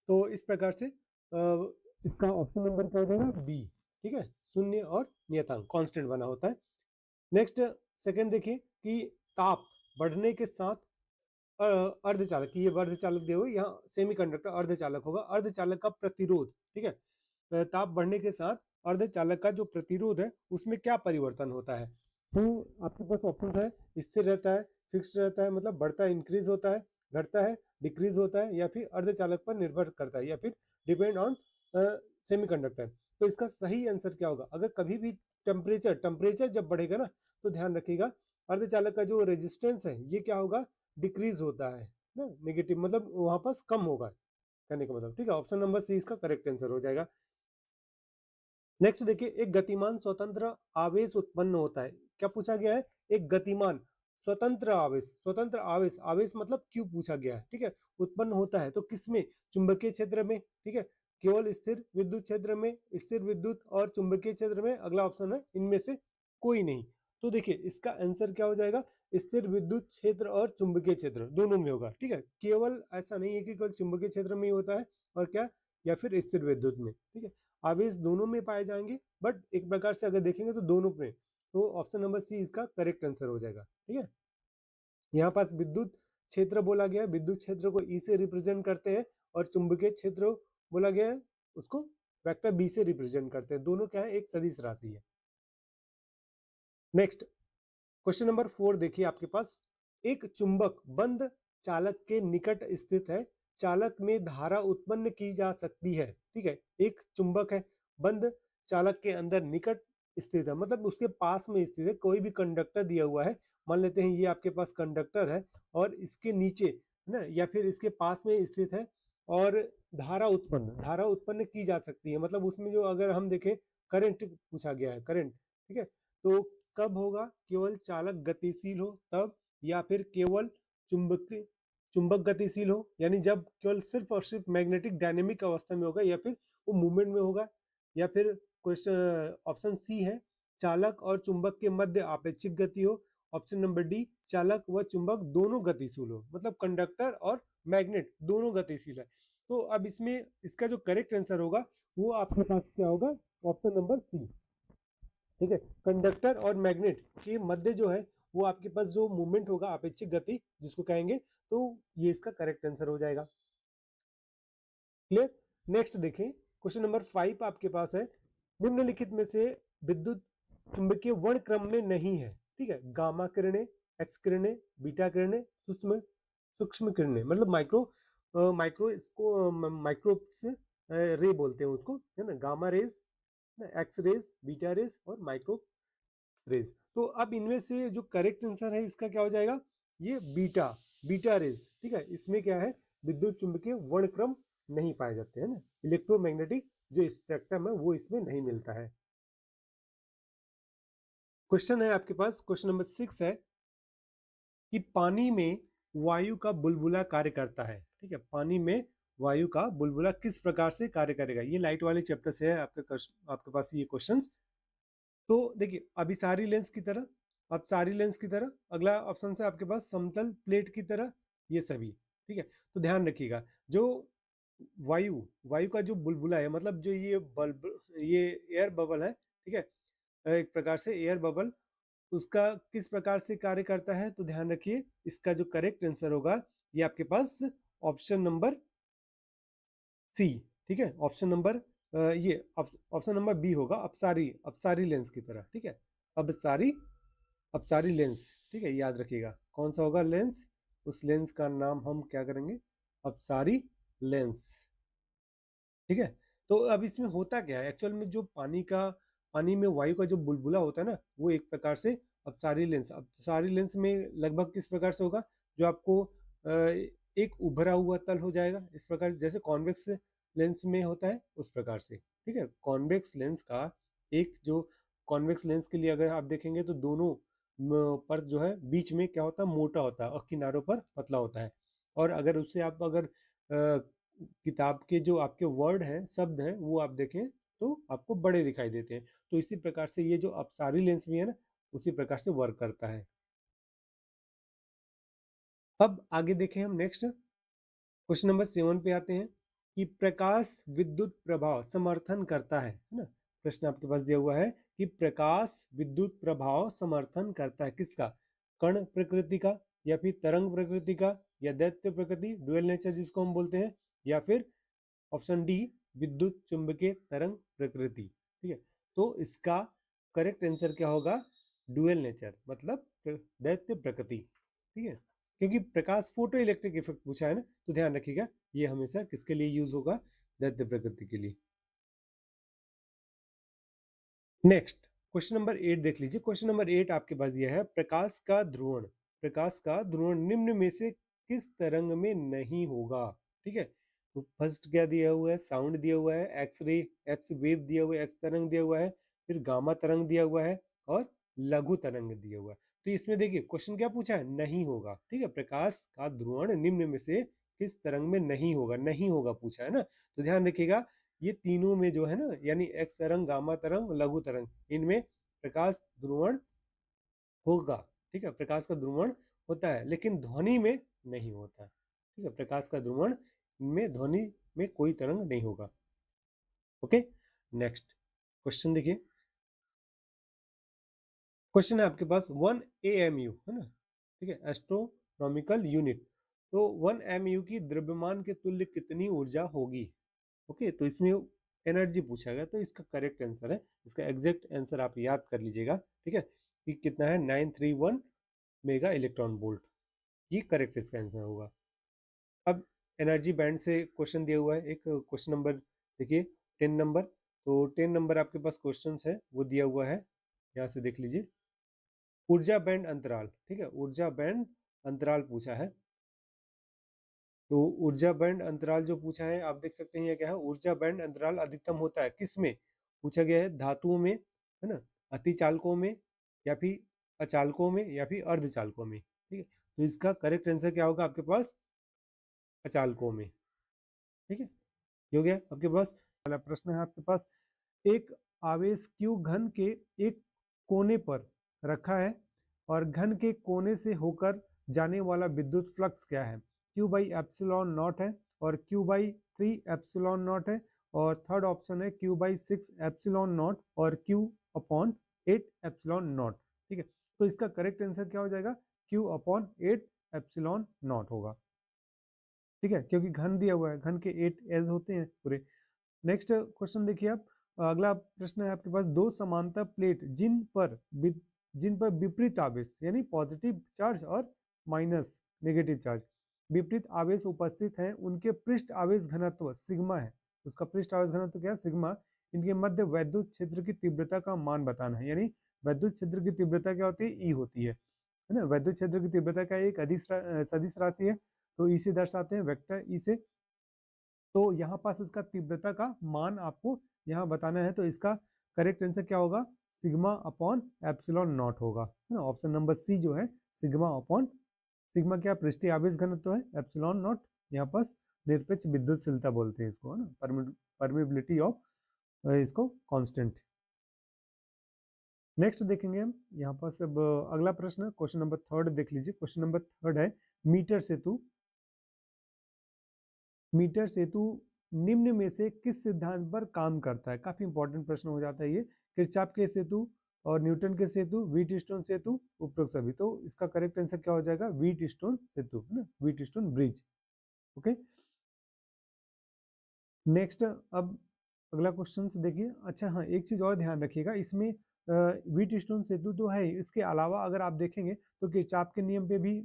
तो इस प्रकार से इसका ऑप्शन नंबर क्या हो जाएगा, बी। ठीक है, शून्य और नियतांक कांस्टेंट बना होता है। नेक्स्ट सेकंड देखिए कि ताप बढ़ने के साथ अर्धचालक की, ये अर्धचालक दिए हुए, यहाँ सेमीकंडक्टर अर्धचालक होगा, अर्धचालक का प्रतिरोध। ठीक है, ताप बढ़ने के साथ अर्धचालक का जो प्रतिरोध है उसमें क्या परिवर्तन होता है। तो आपके पास ऑप्शन है, स्थिर रहता है, फिक्स्ड रहता है मतलब बढ़ता है, इंक्रीज होता है, घटता है, डिक्रीज होता है, या फिर अर्धचालक पर निर्भर करता है, या फिर डिपेंड ऑन सेमीकंडक्टर। तो इसका सही आंसर क्या होगा, अगर कभी भी टेम्परेचर जब बढ़ेगा ना तो ध्यान रखिएगा अर्धचालक का जो रेजिस्टेंस है ये क्या होगा, डिक्रीज होता है ना, नेगेटिव मतलब वहां पर कम होगा कहने का मतलब। ठीक है, ऑप्शन नंबर सी इसका करेक्ट आंसर हो जाएगा। नेक्स्ट देखिए, एक गतिमान स्वतंत्र आवेश उत्पन्न होता है, क्या पूछा गया है, एक गतिमान स्वतंत्र आवेश, स्वतंत्र आवेश, आवेश मतलब क्यों पूछा गया है। ठीक है, उत्पन्न होता है तो किसमें, चुंबकीय क्षेत्र में। ठीक है, केवल स्थिर विद्युत क्षेत्र में, स्थिर विद्युत और चुंबकीय क्षेत्र में, अगला ऑप्शन है इनमें से कोई नहीं। तो देखिए इसका आंसर क्या हो जाएगा, स्थिर विद्युत क्षेत्र और चुंबकीय क्षेत्र दोनों में होगा। ठीक है, केवल ऐसा नहीं है कि केवल चुंबकीय क्षेत्र में ही होता है और क्या, या फिर स्थिर विद्युत में। ठीक है, आवेश दोनों में पाए जाएंगे, बट एक प्रकार से अगर देखेंगे तो दोनों में। तो ऑप्शन नंबर सी इसका करेक्ट आंसर हो जाएगा। ठीक है, यहाँ पास विद्युत क्षेत्र बोला गया है, विद्युत क्षेत्र को ई से रिप्रेजेंट करते हैं, और चुंबकीय क्षेत्र बोला गया है उसको वेक्टर बी से रिप्रेजेंट करते हैं, दोनों क्या है, एक सदिश राशि है। नेक्स्ट क्वेश्चन नंबर 4 देखिए आपके पास, एक चुंबक बंद चालक के निकट स्थित है, चालक में धारा उत्पन्न की जा सकती है। ठीक है, एक चुंबक है, बंद चालक के अंदर निकट स्थित है मतलब उसके पास में स्थित है, कोई भी कंडक्टर दिया हुआ है, मान लेते हैं ये आपके पास कंडक्टर है और इसके नीचे है ना, या फिर इसके पास में स्थित है, और धारा उत्पन्न की जा सकती है, मतलब उसमें जो अगर हम देखें करंट पूछा गया है, करंट, ठीक है, तो कब होगा, केवल चालक गतिशील हो तब, या फिर केवल चुंबक चुंबक गतिशील हो, यानी जब केवल सिर्फ और सिर्फ मैग्नेटिक डायनेमिक अवस्था में होगा, या फिर वो मूवमेंट में होगा, या फिर क्वेश्चन ऑप्शन सी है चालक और चुंबक के मध्य आपेक्षिक गति हो, ऑप्शन नंबर डी चालक व चुंबक दोनों गतिशील हो, मतलब कंडक्टर और मैग्नेट दोनों गतिशील है। तो अब इसमें इसका जो करेक्ट आंसर होगा वो आपके पास क्या होगा, ऑप्शन नंबर सी, ठीक है, कंडक्टर और मैग्नेट के मध्य जो है वो आपके पास जो मूवमेंट होगा अपेक्षिक गति जिसको कहेंगे, तो ये इसका करेक्ट आंसर हो जाएगा। क्लियर। नेक्स्ट देखें, क्वेश्चन नंबर 5 आपके पास है, निम्नलिखित में से विद्युत चुंबकीय वर्ण क्रम में नहीं है, ठीक है, गामा किरणें, एक्स किरणें, बीटा किरणें, सूक्ष्म सूक्ष्म किरणें, मतलब माइक्रो इसको माइक्रोब्स रे बोलते हैं उसको, है ना, gamma rays, X rays, beta rays और माइक्रो रेज। तो अब इनमें से जो करेक्ट आंसर है इसका क्या हो जाएगा, ये बीटा बीटा रेज, ठीक है, इसमें क्या है, विद्युत चुंबकीय वर्णक्रम नहीं पाए जाते हैं ना, इलेक्ट्रोमैग्नेटिक जो स्पेक्ट्रम है वो इसमें नहीं मिलता है। क्वेश्चन है आपके पास, क्वेश्चन नंबर 6 है कि पानी में वायु का बुलबुला कार्य करता है, ठीक है, पानी में वायु का बुलबुला किस प्रकार से कार्य करेगा, ये लाइट वाले चैप्टर से है आपके पास ये क्वेश्चंस। तो देखिए अभिसारी लेंस की तरह, अपसारी लेंस की तरह, अगला ऑप्शन है आपके पास समतल प्लेट की तरह, ये सभी, ठीक है। तो ध्यान रखिएगा, जो वायु वायु का जो बुलबुला है, मतलब जो ये एयर बबल है, ठीक है, एक प्रकार से एयर बबल, उसका किस प्रकार से कार्य करता है, तो ध्यान रखिए इसका जो करेक्ट आंसर होगा ये आपके पास ऑप्शन नंबर सी, ठीक है, ऑप्शन नंबर ये ऑप्शन नंबर बी होगा, अपसारी अपसारी लेंस की तरह, ठीक है, अपसारी अपसारी लेंस, ठीक है, याद रखिएगा कौन सा होगा लेंस, उस लेंस का नाम हम क्या करेंगे, अपसारी लेंस, ठीक है। तो अब इसमें होता क्या है एक्चुअल में, जो पानी में वायु का जो बुलबुला होता है ना, वो एक प्रकार से अपसारी लेंस में लगभग किस प्रकार से होगा, जो आपको एक उभरा हुआ तल हो जाएगा, इस प्रकार जैसे कॉन्वेक्स लेंस में होता है उस प्रकार से, ठीक है, कॉन्वेक्स लेंस का एक जो कॉन्वेक्स लेंस के लिए अगर आप देखेंगे तो दोनों पर जो है बीच में क्या होता है, मोटा होता है और किनारों पर पतला होता है, और अगर उससे आप अगर किताब के जो आपके वर्ड हैं, शब्द हैं, वो आप देखें तो आपको बड़े दिखाई देते हैं, तो इसी प्रकार से ये जो अपसारी लेंस भी है ना, उसी प्रकार से वर्क करता है। अब आगे देखें हम नेक्स्ट क्वेश्चन नंबर 7 पे आते हैं कि प्रकाश विद्युत प्रभाव समर्थन करता है ना, प्रश्न आपके पास दिया हुआ है कि प्रकाश विद्युत प्रभाव समर्थन करता है किसका, कण प्रकृति का, या फिर तरंग प्रकृति का, या दैत्य प्रकृति ड्यूअल नेचर जिसको हम बोलते हैं, या फिर ऑप्शन डी विद्युत चुंबकीय तरंग प्रकृति, ठीक है। तो इसका करेक्ट आंसर क्या होगा, ड्यूअल नेचर, मतलब दैत्य प्रकृति, ठीक है, क्योंकि प्रकाश फोटो इलेक्ट्रिक इफेक्ट पूछा है ना, तो ध्यान रखिएगा ये हमेशा किसके लिए यूज होगा, दैत्य प्रकृति के लिए। नेक्स्ट क्वेश्चन नंबर 8 देख लीजिए, क्वेश्चन नंबर 8 आपके पास दिया है प्रकाश का ध्रुवण निम्न में से किस तरंग में नहीं होगा, ठीक है। तो फर्स्ट क्या दिया हुआ है, साउंड दिया हुआ है, एक्स वेव दिया हुआ है, एक्स तरंग दिया हुआ है, फिर गामा तरंग दिया हुआ है, और लघु तरंग दिया हुआ है। तो इसमें देखिए क्वेश्चन क्या पूछा है, नहीं होगा, ठीक है, प्रकाश का ध्रुवण निम्न में से किस तरंग में नहीं होगा, नहीं होगा पूछा है ना, तो ध्यान रखिएगा ये तीनों में जो है ना, यानी एक्स तरंग, गामा तरंग, लघु तरंग, इनमें प्रकाश ध्रुवण होगा, ठीक है, प्रकाश का ध्रुवण होता है, लेकिन ध्वनि में नहीं होता, ठीक है, प्रकाश का ध्रुवण में ध्वनि में कोई तरंग नहीं होगा। ओके, नेक्स्ट क्वेश्चन देखिए, क्वेश्चन है आपके पास 1 AMU है ना, ठीक है, एस्ट्रोनॉमिकल यूनिट, तो 1 AMU की द्रव्यमान के तुल्य कितनी ऊर्जा होगी, ओके। तो इसमें एनर्जी पूछा गया, तो इसका करेक्ट आंसर है, इसका एग्जैक्ट आंसर आप याद कर लीजिएगा, ठीक है, कि कितना है 931 मेगा इलेक्ट्रॉन वोल्ट, ये करेक्ट इसका आंसर होगा। अब एनर्जी बैंड से क्वेश्चन दिया हुआ है, एक क्वेश्चन नंबर देखिए 10 नंबर, तो 10 नंबर आपके पास क्वेश्चन है वो दिया हुआ है, यहाँ से देख लीजिए, ऊर्जा बैंड अंतराल, ठीक है, ऊर्जा बैंड अंतराल पूछा है, तो ऊर्जा बैंड अंतराल जो पूछा है आप देख सकते हैं ये क्या है, ऊर्जा बैंड अंतराल अधिकतम होता है किस में, पूछा गया है धातुओं में, है ना, अतिचालकों में, या फिर अचालकों में, या फिर अर्धचालकों में। ठीक है, तो इसका करेक्ट आंसर क्या होगा आपके पास, अचालकों में। ठीक है, ये हो गया आपके पास। पहला प्रश्न है आपके पास, एक आवेश क्यू घन के एक कोने पर रखा है और घन के कोने से होकर जाने वाला विद्युत फ्लक्स क्या है, क्यू बाई एप्सिलॉन नॉट है, और क्यू बाई 3 एप्सिलॉन नॉट है, और थर्ड ऑप्शन है क्यू बाई 6 एप्सिलॉन नॉट, और क्यू अपॉन 8 एप्सिलॉन नॉट। ठीक है, तो इसका करेक्ट आंसर क्या हो जाएगा, क्यू अपॉन 8 एप्सिलॉन नॉट होगा। ठीक है, क्योंकि घन दिया हुआ है, घन के 8 एज होते हैं पूरे। नेक्स्ट क्वेश्चन देखिए आप, अगला प्रश्न है आपके पास, दो समांतर प्लेट जिन पर विपरीत आवेश यानी पॉजिटिव चार्ज और माइनस नेगेटिव चार्ज विपरीत आवेश उपस्थित हैं, उनके पृष्ठ आवेश घनत्व सिग्मा है, उसका पृष्ठ आवेश घनत्व क्या है, सिग्मा। इनके मध्य वैद्युत क्षेत्र की तीव्रता का मान बताना है, यानी वैद्युत क्षेत्र की तीव्रता क्या होती है, ई होती है ना। वैद्युत क्षेत्र की तीव्रता का एक सदिश राशि है, तो ई से दर्शाते हैं, वेक्टर ई से। तो यहाँ पास इसका तीव्रता का मान आपको यहाँ बताना है, तो इसका करेक्ट आंसर क्या होगा, सिग्मा अपॉन एप्सिलॉन नॉट होगा, है ना। ऑप्शन नंबर सी जो है, सिग्मा अपॉन, सिग्मा क्या पृष्ठीय आवेश घनत्व है, एप्सिलॉन नॉट यहाँ पास निरपेक्ष विद्युतशीलता बोलते हैं इसको, है ना, परमिबिलिटी ऑफ इसको कांस्टेंट। नेक्स्ट देखेंगे हम यहाँ पास अब अगला प्रश्न, क्वेश्चन नंबर थर्ड देख लीजिए। क्वेश्चन नंबर थर्ड है, मीटर सेतु मीटर सेतु निम्न में से किस सिद्धांत पर काम करता है, काफी इंपॉर्टेंट प्रश्न हो जाता है ये, किरचॉफ के सेतु और न्यूटन के सेतु, व्हीटस्टोन सेतु, उपरोक्त सभी। तो इसका करेक्ट आंसर क्या हो जाएगा, व्हीटस्टोन सेतु, है ना, व्हीटस्टोन ब्रिज। ओके, नेक्स्ट अब अगला क्वेश्चन देखिए। अच्छा हाँ, एक चीज और ध्यान रखिएगा इसमें, व्हीटस्टोन सेतु तो है, इसके अलावा अगर आप देखेंगे तो किरचॉफ के नियम पे भी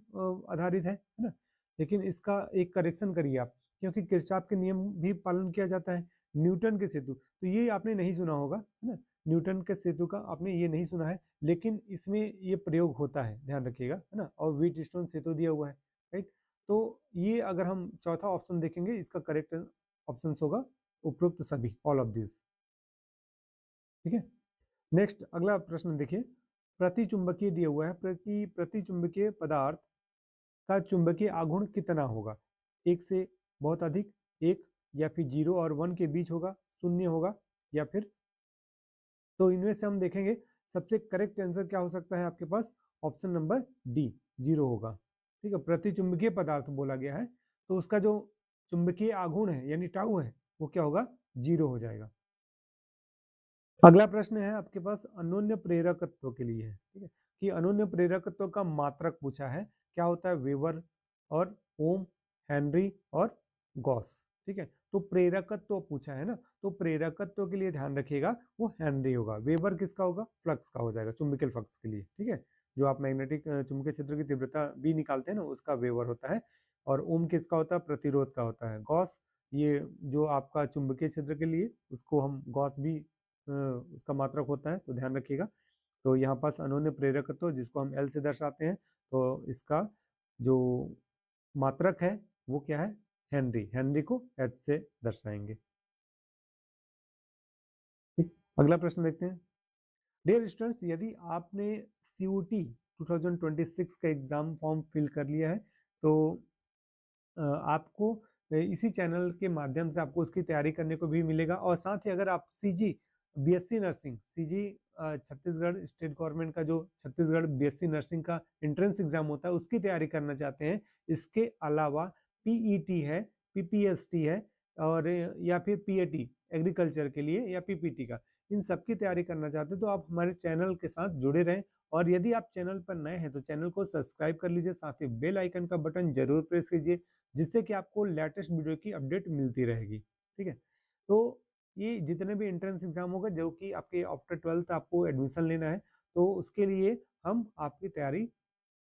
आधारित है ना, लेकिन इसका एक करेक्शन करिए आप, क्योंकि किरचॉफ के नियम भी पालन किया जाता है। न्यूटन के सेतु तो ये आपने नहीं सुना होगा, है ना, न्यूटन के सेतु का आपने ये नहीं सुना है, लेकिन इसमें ये प्रयोग होता है, ध्यान रखिएगा, है ना। और व्हीटस्टोन सेतु दिया हुआ है, राइट। तो ये अगर हम चौथा ऑप्शन देखेंगे, इसका करेक्ट ऑप्शन होगा उपरोक्त सभी, ऑल ऑफ दिस। ठीक है, नेक्स्ट अगला प्रश्न देखिए, प्रतिचुंबकीय दिया हुआ है, प्रतिचुंबकीय पदार्थ का चुंबकीय आघूर्ण कितना होगा, एक से बहुत अधिक, एक, या फिर 0 और 1 के बीच होगा, शून्य होगा, या फिर, तो इनमें से हम देखेंगे सबसे करेक्ट आंसर क्या हो सकता है आपके पास, ऑप्शन नंबर डी, 0 होगा। ठीक है, प्रतिचुंबकीय पदार्थ बोला गया है, तो उसका जो चुंबकीय आघूर्ण है यानी टाउ है, वो क्या होगा, 0 हो जाएगा। अगला प्रश्न है आपके पास अन्योन्य प्रेरकत्व के लिए है, ठीक है, कि अन्योन्य प्रेरकत्व का मात्रक पूछा है, क्या होता है, वेबर और ओम, हेनरी और गॉस। ठीक है, तो प्रेरकत्व पूछा है ना, तो प्रेरकत्व के लिए ध्यान रखिएगा वो हेनरी होगा, वेबर किसका होगा, फ्लक्स का हो जाएगा, चुंबकीय फ्लक्स के लिए। ठीक है, जो आप मैग्नेटिक चुंबकीय क्षेत्र की तीव्रता भी निकालते हैं ना, उसका वेबर होता है। और ओम किसका होता है, प्रतिरोध का होता है। गॉस, ये जो आपका चुंबकीय क्षेत्र के लिए, उसको हम गॉस भी उसका मात्रक होता है, तो ध्यान रखिएगा। तो यहाँ पास अन्योन्य प्रेरकत्व जिसको हम एल से दर्शाते हैं, तो इसका जो मात्रक है वो क्या है, हेनरी, हेनरी को एच से दर्शाएंगे। ठीक, अगला प्रश्न देखते हैं। डियर स्टूडेंट्स, यदि आपने COT 2026 का एग्जाम फॉर्म फिल कर लिया है, तो आपको इसी चैनल के माध्यम से आपको उसकी तैयारी करने को भी मिलेगा। और साथ ही अगर आप CG BSc nursing, CG Chhattisgarh state government का जो छत्तीसगढ़ BSc नर्सिंग का एंट्रेंस एग्जाम होता है उसकी तैयारी करना चाहते हैं, इसके अलावा PET है, PPST है, और या फिर PAT एग्रीकल्चर के लिए, या PPT का, इन सब की तैयारी करना चाहते हैं, तो आप हमारे चैनल के साथ जुड़े रहें। और यदि आप चैनल पर नए हैं तो चैनल को सब्सक्राइब कर लीजिए, साथ ही बेल आइकन का बटन जरूर प्रेस कीजिए, जिससे कि आपको लेटेस्ट वीडियो की अपडेट मिलती रहेगी। ठीक है, तो ये जितने भी एंट्रेंस एग्जाम होगा जो कि आपके आफ्टर 12th आपको एडमिशन लेना है, तो उसके लिए हम आपकी तैयारी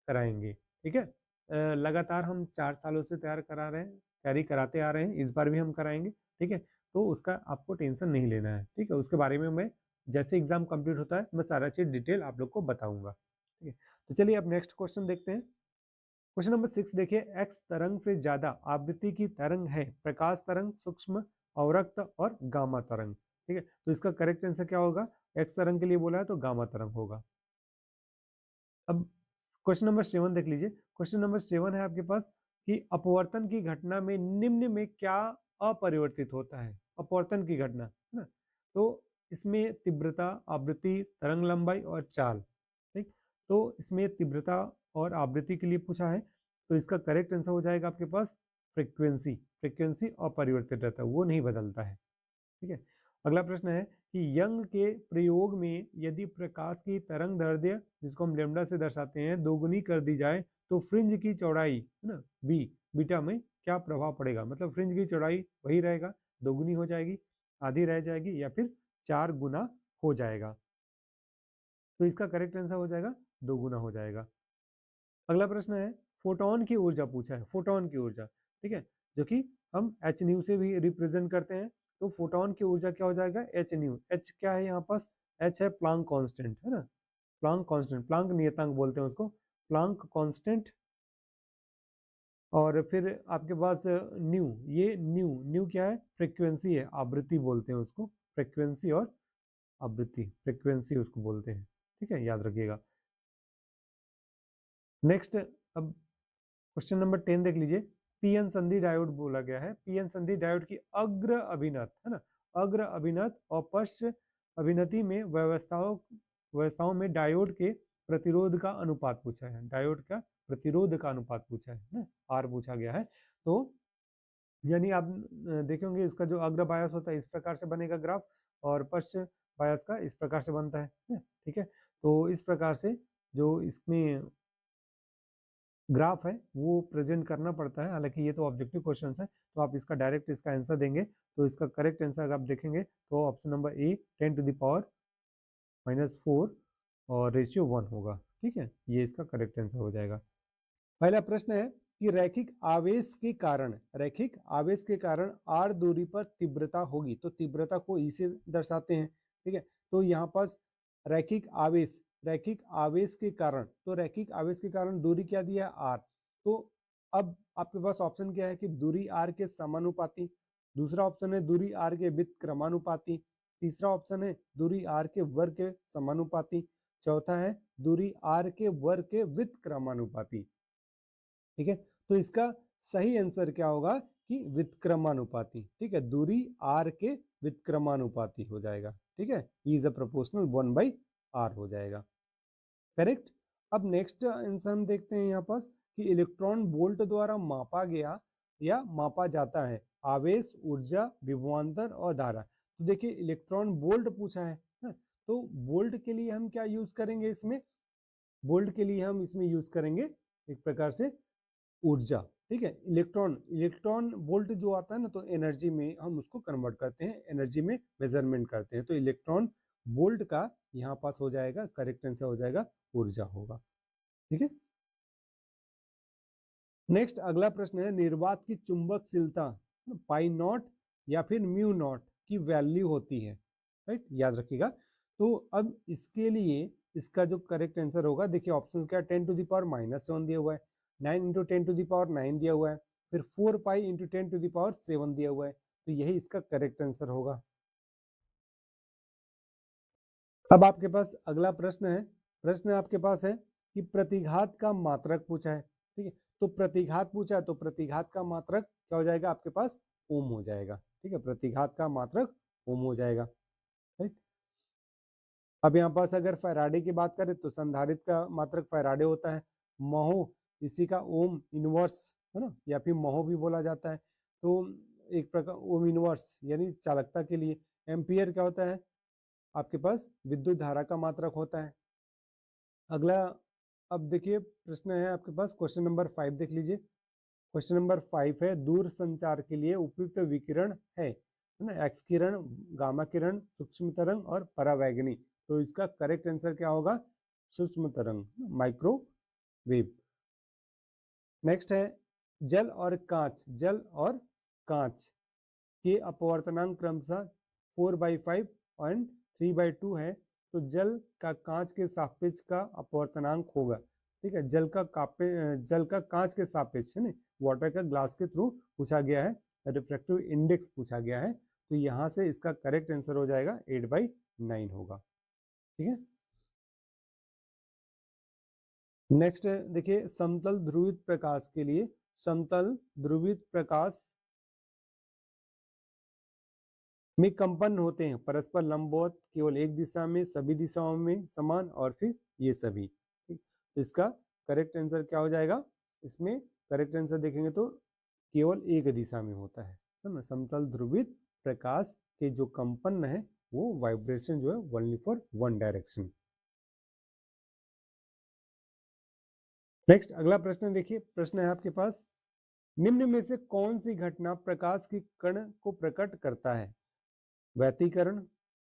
कराएंगे। ठीक है, लगातार हम 4 सालों से तैयारी कराते आ रहे हैं, इस बार भी हम कराएंगे। ठीक है, तो उसका आपको टेंशन नहीं लेना है। ठीक है, उसके बारे में मैं जैसे एग्जाम कंप्लीट होता है मैं सारा चीज डिटेल आप लोग को बताऊंगा। ठीक है, तो चलिए अब नेक्स्ट क्वेश्चन देखते हैं। क्वेश्चन नंबर 6 देखिए, एक्स तरंग से ज्यादा आवृत्ति की तरंग है प्रकाश तरंग, सूक्ष्म, अवरक्त और गामा तरंग। ठीक है, तो इसका करेक्ट आंसर क्या होगा? एक्स तरंग के लिए बोला है तो गामा तरंग होगा। अब क्वेश्चन नंबर 7 देख लीजिए। क्वेश्चन नंबर 7 है आपके पास कि अपवर्तन की घटना में निम्न में क्या अपरिवर्तित होता है? अपवर्तन की घटना है ना, तो इसमें तीव्रता, आवृत्ति, तरंग लंबाई और चाल। ठीक, तो इसमें तीव्रता और आवृत्ति के लिए पूछा है, तो इसका करेक्ट आंसर हो जाएगा आपके पास फ्रीक्वेंसी। फ्रीक्वेंसी अपरिवर्तित रहता है, वो नहीं बदलता है। ठीक है, अगला प्रश्न है कि यंग के प्रयोग में यदि प्रकाश की तरंग दैर्ध्य, जिसको हम लेमडा से दर्शाते हैं, दोगुनी कर दी जाए तो फ्रिंज की चौड़ाई है ना, बी, बीटा में क्या प्रभाव पड़ेगा? मतलब फ्रिंज की चौड़ाई वही रहेगा, दोगुनी हो जाएगी, आधी रह जाएगी या फिर 4 गुना हो जाएगा। तो इसका करेक्ट आंसर हो जाएगा दोगुना हो जाएगा। अगला प्रश्न है, फोटोन की ऊर्जा पूछा है, फोटोन की ऊर्जा। ठीक है, जो कि हम एच न्यू से भी रिप्रेजेंट करते हैं। तो फोटोन की ऊर्जा क्या हो जाएगा? H new. एच क्या है यहाँ पास? एच है प्लांक कांस्टेंट, है ना, प्लांक कांस्टेंट, प्लांक नियतांक बोलते हैं उसको, प्लांक कांस्टेंट। और फिर आपके पास न्यू, ये न्यू, न्यू क्या है? फ्रिक्वेंसी है, आवृत्ति बोलते हैं उसको, फ्रिक्वेंसी और आवृत्ति, फ्रिक्वेंसी उसको बोलते हैं। ठीक है, याद रखिएगा। नेक्स्ट, अब क्वेश्चन नंबर 10 देख लीजिए। पीएन संधि डायोड बोला गया है। पीएन संधि डायोड की अग्र अभिनत, है ना, अग्र अभिनत और पश्च अभिनति में व्यवस्थाओं में डायोड के प्रतिरोध का अनुपात पूछा है। डायोड का प्रतिरोध का अनुपात पूछा है ना, आर पूछा गया है। तो यानी आप देखेंगे इसका जो अग्र बायस होता है इस प्रकार से बनेगा ग्राफ, और पश्च बायस का इस प्रकार से बनता है। ठीक है, तो इस प्रकार से जो इसमें ग्राफ है वो प्रेजेंट करना पड़ता है। हालांकि ये तो ऑब्जेक्टिव क्वेश्चन है, तो आप इसका डायरेक्ट इसका आंसर देंगे तो इसका करेक्ट आंसर अगर आप देखेंगे तो ऑप्शन नंबर ए 10⁻⁻4 और रेशियो 1 होगा। ठीक है, ये इसका करेक्ट आंसर हो जाएगा। पहला प्रश्न है कि रैखिक आवेश के कारण आर दूरी पर तीव्रता होगी, तो तीव्रता को ई से दर्शाते हैं। ठीक है, तो यहाँ पास रैखिक आवेश के कारण, तो रैखिक आवेश के कारण दूरी क्या दिया है? आर। तो अब आपके पास ऑप्शन क्या है कि दूरी आर के समानुपाती, दूसरा ऑप्शन है दूरी आर के व्युत्क्रमानुपाती, तीसरा ऑप्शन है दूरी आर के वर्ग के समानुपाती, चौथा है दूरी आर के वर्ग के व्युत्क्रमानुपाती। ठीक है, तो इसका सही आंसर क्या होगा कि व्युत्क्रमानुपाती। ठीक है, दूरी आर के व्युत्क्रमानुपाती हो जाएगा। ठीक है, इज अ प्रोपोर्शनल 1/r हो जाएगा। करेक्ट। अब नेक्स्ट आंसर हम देखते हैं यहाँ पास कि इलेक्ट्रॉन वोल्ट द्वारा मापा गया या मापा जाता है आवेश, ऊर्जा, विभवांतर और धारा। तो देखिए इलेक्ट्रॉन वोल्ट पूछा है ना? तो वोल्ट के लिए हम क्या यूज करेंगे इसमें? वोल्ट के लिए हम इसमें यूज करेंगे एक प्रकार से ऊर्जा। ठीक है, इलेक्ट्रॉन वोल्ट जो आता है ना, तो एनर्जी में हम उसको कन्वर्ट करते हैं, एनर्जी में मेजरमेंट करते हैं। तो इलेक्ट्रॉन वोल्ट का यहाँ पास हो जाएगा, करेक्ट आंसर हो जाएगा ऊर्जा होगा। ठीक है, नेक्स्ट अगला प्रश्न है, निर्वात की चुंबकशीलता पाई नॉट या फिर म्यू नॉट की वैल्यू होती है। राइट, याद रखिएगा। तो अब इसके लिए इसका जो करेक्ट आंसर होगा, देखिए ऑप्शन क्या, 10⁻⁻7 दिया हुआ है, 9 × 10⁻9 दिया हुआ है, फिर 4 पाई × 10⁻7 दिया हुआ है। तो यही इसका करेक्ट आंसर होगा। अब आपके पास अगला प्रश्न है, प्रश्न आपके पास है कि प्रतिघात का मात्रक पूछा है। ठीक है, तो प्रतिघात पूछा है तो प्रतिघात का मात्रक क्या हो जाएगा आपके पास? ओम हो जाएगा। ठीक है, प्रतिघात का मात्रक ओम हो जाएगा। राइट, अब यहाँ पास अगर फैराडे की बात करें तो संधारित्र का मात्रक फैराडे होता है। महो, इसी का ओम इनवर्स है ना, या फिर महो भी बोला जाता है। तो एक प्रकार ओम इनवर्स यानी चालकता के लिए। एम्पियर क्या होता है? आपके पास विद्युत धारा का मात्रक होता है। अगला, अब देखिए प्रश्न है आपके पास क्वेश्चन नंबर 5 देख लीजिए। क्वेश्चन नंबर 5 है, दूर संचार के लिए उपयुक्त विकिरण है ना, एक्स किरण, गामा किरण, सूक्ष्म तरंग और परावैंगनी। तो इसका करेक्ट आंसर क्या होगा? सूक्ष्म तरंग, माइक्रोवेव। नेक्स्ट है, जल और कांच के अपवर्तनांक क्रमशः 4/5 और 3/2 है। तो जल का कांच के सापेक्ष का अपवर्तनांक होगा। ठीक है, जल का कांच के सापेक्ष है ना, वाटर का ग्लास के थ्रू पूछा गया है, रिफ्रैक्टिव इंडेक्स पूछा गया है, तो यहाँ से इसका करेक्ट आंसर हो जाएगा 8/9 होगा। ठीक है, नेक्स्ट देखिए, समतल ध्रुवित प्रकाश के लिए समतल ध्रुवित प्रकाश में कंपन होते हैं परस्पर लंबवत, केवल एक दिशा में, सभी दिशाओं में समान, और फिर ये सभी। ठीक, तो इसका करेक्ट आंसर क्या हो जाएगा, इसमें करेक्ट आंसर देखेंगे तो केवल एक दिशा में होता है ना। समतल ध्रुवित प्रकाश के जो कंपन है वो वाइब्रेशन जो है only for one direction. Next अगला प्रश्न देखिए, प्रश्न है आपके पास, निम्न में से कौन सी घटना प्रकाश की कण को प्रकट करता है, व्यतिकरण,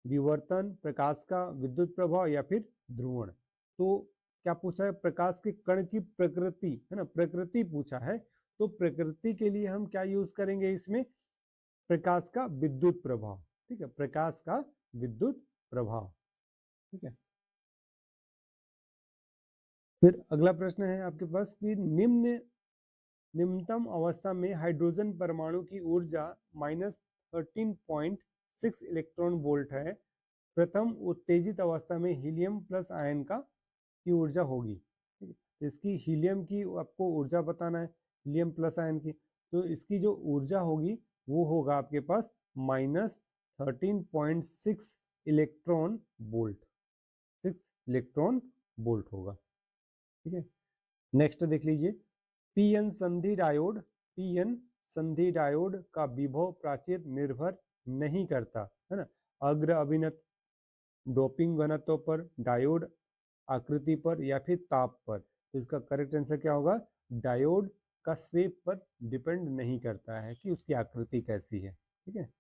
विवर्तन, प्रकाश का विद्युत प्रभाव, या फिर ध्रुवण। तो क्या पूछा है, प्रकाश के कण की प्रकृति है ना, प्रकृति पूछा है, तो प्रकृति के लिए हम क्या यूज करेंगे इसमें, प्रकाश का विद्युत प्रभाव। ठीक है, प्रकाश का विद्युत प्रभाव। ठीक है, फिर अगला प्रश्न है आपके पास कि निम्नतम अवस्था में हाइड्रोजन परमाणु की ऊर्जा -13.6 इलेक्ट्रॉन वोल्ट है, प्रथम उत्तेजित अवस्था में हीलियम प्लस आयन की ऊर्जा होगी। ठीक है, तो इसकी हीलियम की आपको ऊर्जा बताना है, हीलियम प्लस आयन की, तो इसकी जो ऊर्जा होगी वो होगा आपके पास -13.6 इलेक्ट्रॉन वोल्ट, 6 इलेक्ट्रॉन वोल्ट होगा। ठीक है, नेक्स्ट देख लीजिए, पीएन संधि डायोड का विभव प्राचीर निर्भर नहीं करता है ना, अग्र अभिनत डोपिंग घनत्व पर, डायोड आकृति पर, या फिर ताप पर। तो इसका करेक्ट आंसर क्या होगा, डायोड का शेप पर डिपेंड नहीं करता है कि उसकी आकृति कैसी है। ठीक है,